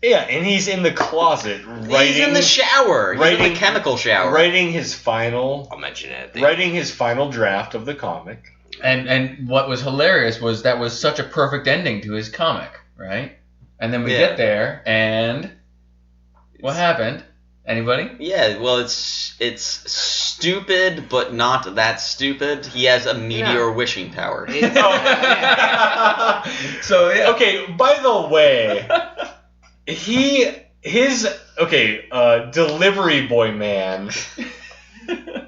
Yeah, and he's in the closet writing. He's in the shower. He's in writing- the chemical shower. writing his final I'll mention it. writing his final draft of the comic. And what was hilarious was that was such a perfect ending to his comic, right? And then we Yeah. get there, and what happened? Anybody? Yeah, well, it's stupid, but not that stupid. He has a meteor wishing power. So yeah. Okay, by the way, delivery boy man.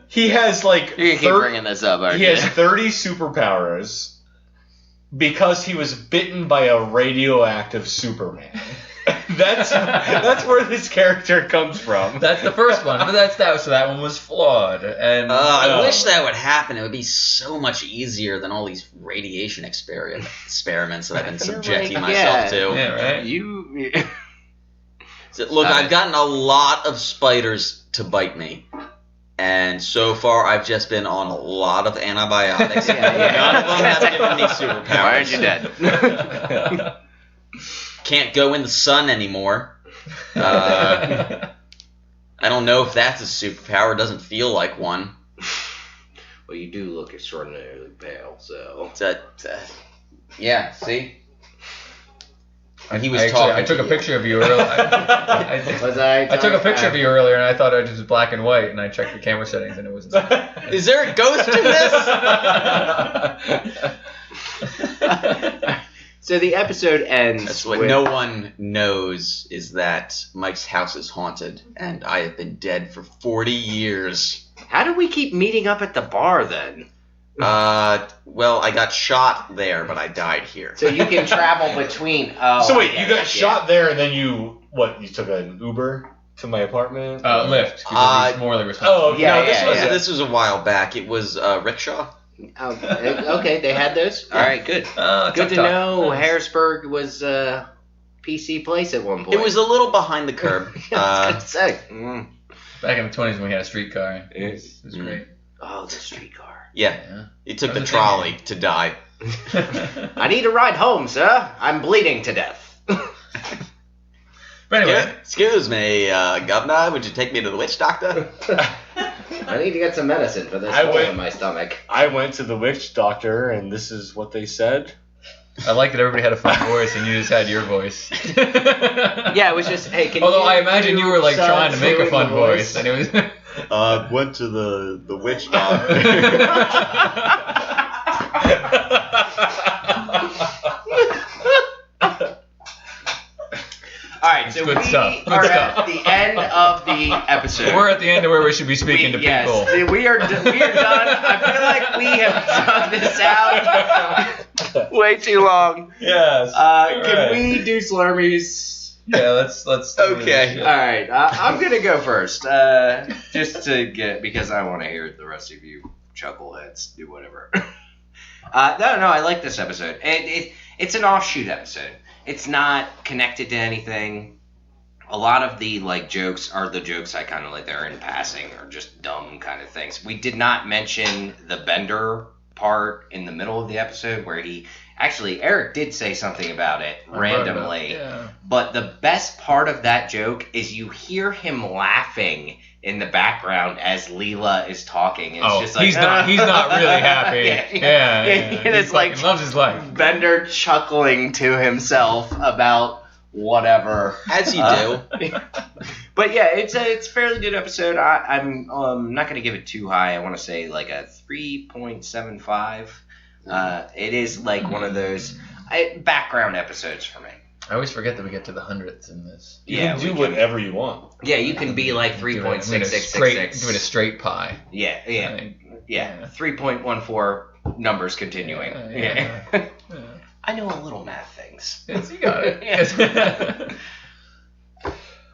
He has like You can keep bringing this up, aren't he you? has 30 superpowers because he was bitten by a radioactive Superman. That's where this character comes from. That's the first one, but so that one was flawed. And I wish that would happen. It would be so much easier than all these radiation experiments that I've been subjecting myself to. yeah, right. You So, look, I've gotten a lot of spiders to bite me. And so far, I've just been on a lot of antibiotics. Yeah. None of them have given me superpowers. Why aren't you dead? Can't go in the sun anymore. I don't know if that's a superpower. It doesn't feel like one. Well, you do look extraordinarily pale, so. Yeah, see? He was I talking. took a picture of you earlier. I took a picture of you earlier, and I thought it was black and white, and I checked the camera settings, and it wasn't. Is there a ghost in this? So the episode ends. That's what with, no one knows is that Mike's house is haunted, and I have been dead for 40 years. How do we keep meeting up at the bar then? Well, I got shot there, but I died here. So you can travel between. Oh, So wait, okay, you got yeah. shot there, and then you took an Uber to my apartment? Lyft, because he's morally responsible. Oh, Yeah, no, yeah, This was a while back. It was rickshaw. Oh, okay, they had those. All right, good. Good to Tuck. know. Harrisburg was a PC place at one point. It was a little behind the curb. I was gonna say. Back in the 20s when we had a streetcar. It was great. Oh, the streetcar. Yeah, it took That the was a trolley to die. I need a ride home, sir. I'm bleeding to death. But anyway, Excuse me, Governor, would you take me to the witch doctor? I need to get some medicine for this I hole went- in my stomach. I went to the witch doctor, and this is what they said. I like that everybody had a fun voice and you just had your voice. Yeah, it was just, hey, can Although you I imagine do you were like Suds trying to make a doing fun the voice, and it was. Went to the witch doctor. right, so good we stuff. Good are stuff. at the end of the episode. We're at the end of where we should be speaking to yes, people. we are done. I feel like we have drug this out way too long. Yes. Can we do Slurmies? Yeah, let's. Okay. All right, I'm gonna go first, just to get because I want to hear the rest of you chuckleheads do whatever. No, I like this episode. It's an offshoot episode. It's not connected to anything. A lot of the jokes are the jokes I kind of like. They're in passing or just dumb kind of things. We did not mention the Bender part in the middle of the episode where Eric did say something about it randomly. Yeah. But the best part of that joke is you hear him laughing in the background as Leela is talking. It's just like he's not really happy. Yeah. And it's he loves his life. Bender chuckling to himself about whatever. As you do. But yeah, it's a fairly good episode. I'm not going to give it too high. I want to say like a 3.75. It is like one of those background episodes for me. I always forget that we get to the hundredths in this. You can do whatever you want. Yeah, you can be like 3.6666. Doing a straight pie. Yeah. 3.14 numbers continuing. Yeah. I know a little math things. Yes, you got it.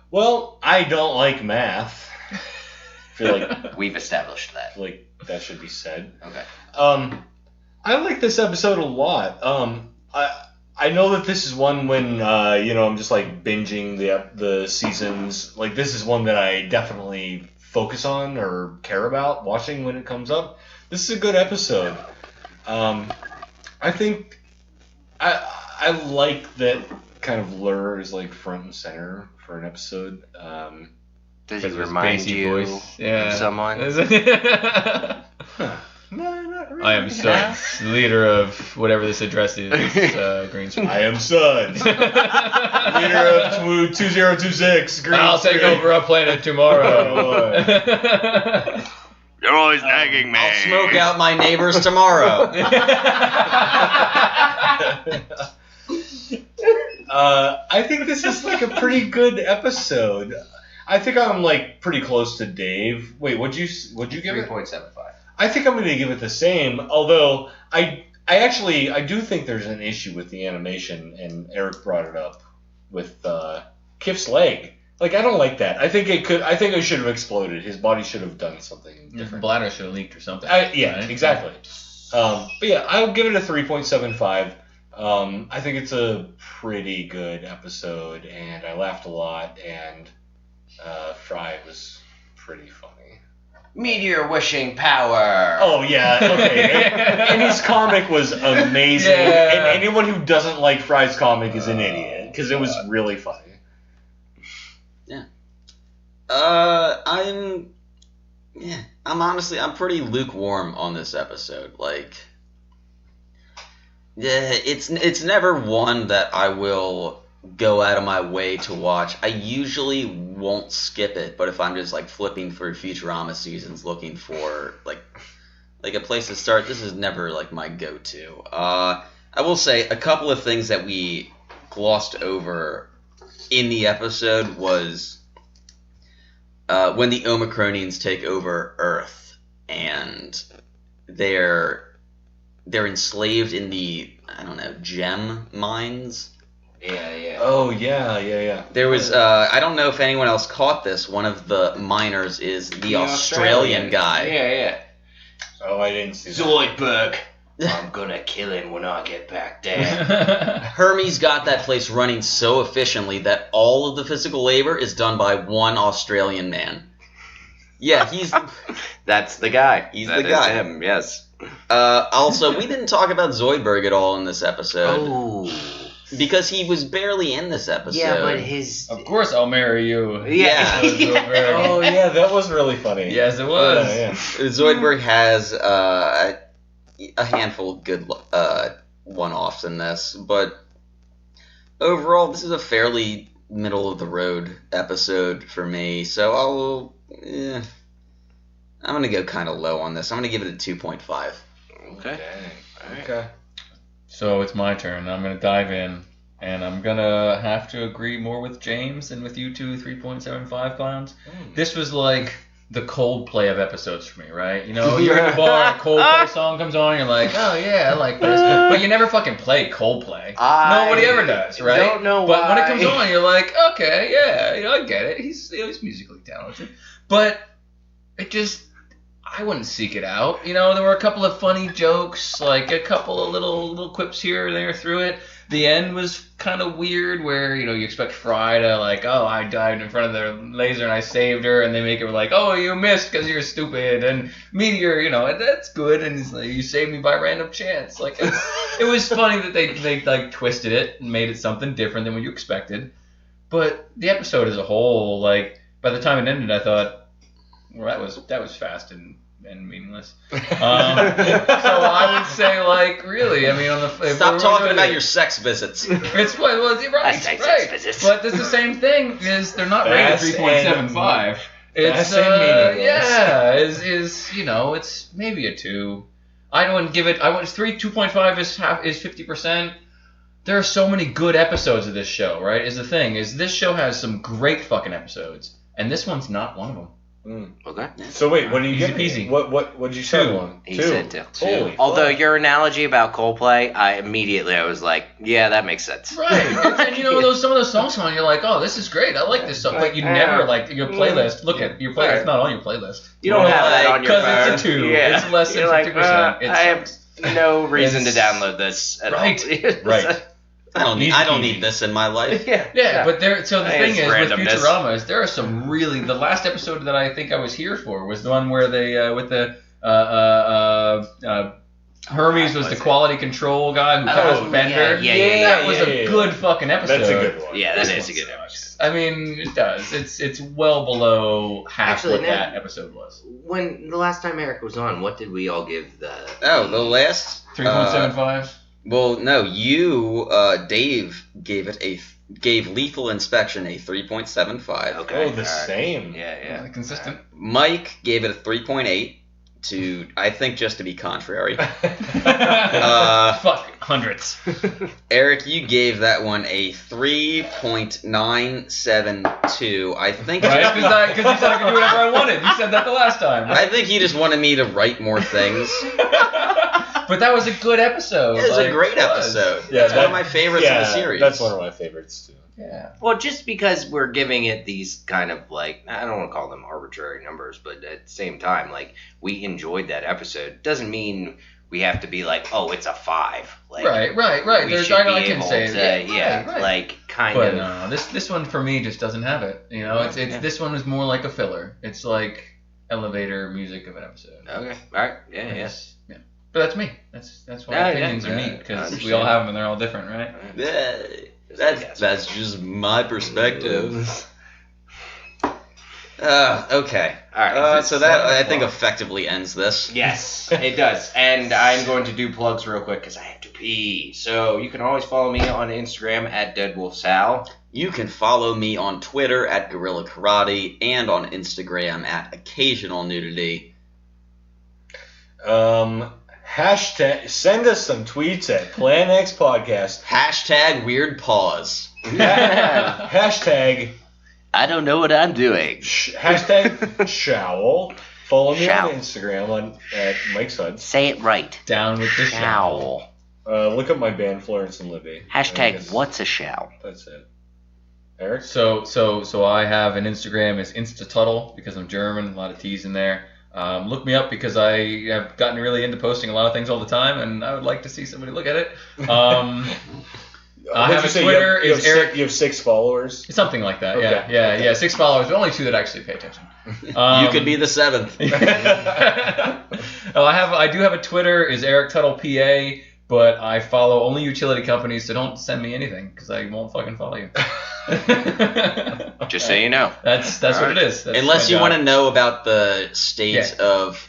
Well, I don't like math. I feel like we've established that. I feel like that should be said. Okay. I like this episode a lot. I know that this is one when I'm just like binging the seasons. Like this is one that I definitely focus on or care about watching when it comes up. This is a good episode. I think I like that kind of Lrrr is like front and center for an episode. Does it remind you of someone? No, not really. I am Suds, leader of whatever this address is. Green Street. I am Suds, leader of 2026. Green I'll take Street. over a planet tomorrow. You're always nagging me. I'll smoke out my neighbors tomorrow. I think this is like a pretty good episode. I think I'm like pretty close to Dave. Wait, what'd you give it? 3.75. I think I'm going to give it the same. Although I do think there's an issue with the animation, and Eric brought it up with Kif's leg. Like I don't like that. I think it should have exploded. His body should have done something His different. bladder should have leaked or something. Yeah, right? exactly. But yeah, I'll give it a 3.75. I think it's a pretty good episode, and I laughed a lot, and Fry was pretty funny. Meteor wishing power. Oh yeah, okay. And his comic was amazing. Yeah. And anyone who doesn't like Fry's comic is an idiot because it was really funny. Yeah. I'm pretty lukewarm on this episode. Like, yeah, it's never one that I will go out of my way to watch. I usually won't skip it, but if I'm just like flipping through Futurama seasons looking for like a place to start, this is never like my go-to. I will say a couple of things that we glossed over in the episode was when the Omicronians take over Earth and they're enslaved in the, I don't know, gem mines. Yeah. Oh yeah. There was I don't know if anyone else caught this. One of the miners is the Australian guy. Yeah. Oh, I didn't see that. Zoidberg. I'm gonna kill him when I get back there. Hermes got that place running so efficiently that all of the physical labor is done by one Australian man. Yeah, That's the guy. He's the guy. Him, yes. Also, we didn't talk about Zoidberg at all in this episode. Oh. Because he was barely in this episode. Yeah, but his... Of course I'll marry you. Yeah. Oh yeah, that was really funny. Yes, it was. Yeah. Zoidberg has a handful of good one-offs in this, but overall, this is a fairly middle-of-the-road episode for me, so I'm going to go kind of low on this. I'm going to give it a 2.5. Okay. Okay. So it's my turn. I'm going to dive in and I'm gonna have to agree more with James than with you two 3.75 clowns. This was like the Coldplay of episodes for me, right? You know, you're in the bar, a Coldplay song comes on, you're like, oh yeah, I like this. But you never fucking play Coldplay. Nobody ever does, right? Don't know but why. when it comes on, you're like, okay, yeah, you know, I get it. He's musically talented. But it just, I wouldn't seek it out. You know, there were a couple of funny jokes, like a couple of little quips here and there through it. The end was kind of weird where, you know, you expect Fry to like, oh, I dived in front of the laser and I saved her, and they make it like, oh, you missed because you're stupid, and Meteor, you know, that's good, and he's like, you saved me by random chance. Like, it was funny that they like twisted it and made it something different than what you expected. But the episode as a whole, like, by the time it ended, I thought, well, that was fast and meaningless. So I would say, like, really, I mean, on the Stop talking about your sex visits. It's right. Visits. But it's the same thing. Is they're not rated 3.75. It's is you know, it's maybe a 2. I wouldn't give it. 2.5 is 50%. There are so many good episodes of this show, right? Is the thing is this show has some great fucking episodes, and this one's not one of them. Okay. So wait, what do you Easy get? peasy. What did you say? 2. One? He 2. said 2. Holy Although fuck. your analogy about Coldplay, I was like, yeah, that makes sense. Right. And you know, some of those songs come on, you're like, oh, this is great. I like this song. But you never, like, your playlist. Look at your playlist. It's not on your playlist. You don't have that on your phone. Because it's a 2. Yeah. It's less than You're 50%. like, It I have sucks. no reason to download this at all. Right. I don't need this in my life. Yeah, but the thing is, with randomness. Futurama, is there are some really. The last episode that I think I was here for was the one where they with the Hermes was the quality control guy who passed Bender. That was a good fucking episode. That's a good one. Yeah, that This is a one good sucks. episode. I mean, it does. It's well below half Actually, what no. that episode was. When the last time Eric was on, what did we all give the... Oh, the last 3.75. Well, no, you, Dave, gave Lethal Inspection a 3.75. Okay. Oh, the same. Yeah. Consistent. Mike gave it a 3.8 to, I think, just to be contrary. Fuck hundreds. Eric, you gave that one a 3.972. I think. Right? Because you said I could do whatever I wanted. You said that the last time. I think he just wanted me to write more things. But that was a good episode. It was a great episode. Yeah, That's one of my favorites of the series. That's one of my favorites too. Yeah. Well, just because we're giving it these kind of like, I don't want to call them arbitrary numbers, but at the same time, like, we enjoyed that episode doesn't mean we have to be like, oh, it's a 5. Like, Right. We There's, should be I can able say to, right. like, kind But of. no, this one for me just doesn't have it. You know, it's this one is more like a filler. It's like elevator music of an episode. Okay. All right. Yeah. It's- But that's me. That's why Yeah, opinions yeah, are yeah. neat, I because we understand. all have them and they're all different, right? Yeah, that's just my perspective. Okay. All right. So that I think effectively ends this. Yes, it does. And I'm going to do plugs real quick because I have to pee. So you can always follow me on Instagram at DeadWolfSal. You can follow me on Twitter at Gorilla Karate and on Instagram at Occasional Nudity. Hashtag. Send us some tweets at Plan X Podcast. Hashtag Weird Pause. Hashtag. I don't know what I'm doing. Hashtag Showl. Follow me Showl. on Instagram at Mike Suds. Say it right. Down with the Showl. Look up my band Florence and Libby. Hashtag what's a showl? That's it. Eric? So I have an Instagram. It's Insta Tuttle because I'm German. A lot of T's in there. Look me up because I have gotten really into posting a lot of things all the time, and I would like to see somebody look at it. I have a Twitter. Is Eric? You have 6 followers. Something like that. Okay. Yeah. 6 followers, but only 2 that actually pay attention. You could be the 7th. I do have a Twitter. Is Eric Tuttle PA? But I follow only utility companies, so don't send me anything because I won't fucking follow you. Just so you know. That's what it is. That's Unless my you job. want to know about the state of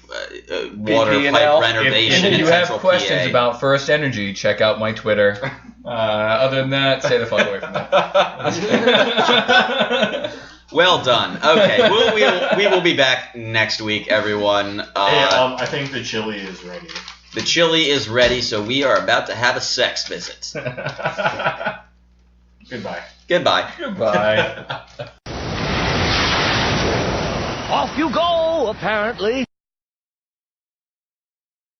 water PP&L. pipe renovation If in you have Central questions PA. about First Energy, check out my Twitter. Other than that, stay the fuck away from that. Well done. Okay, we will be back next week, everyone. I think the chili is ready. The chili is ready, so we are about to have a sex visit. Goodbye. Goodbye. Goodbye. Off you go, apparently.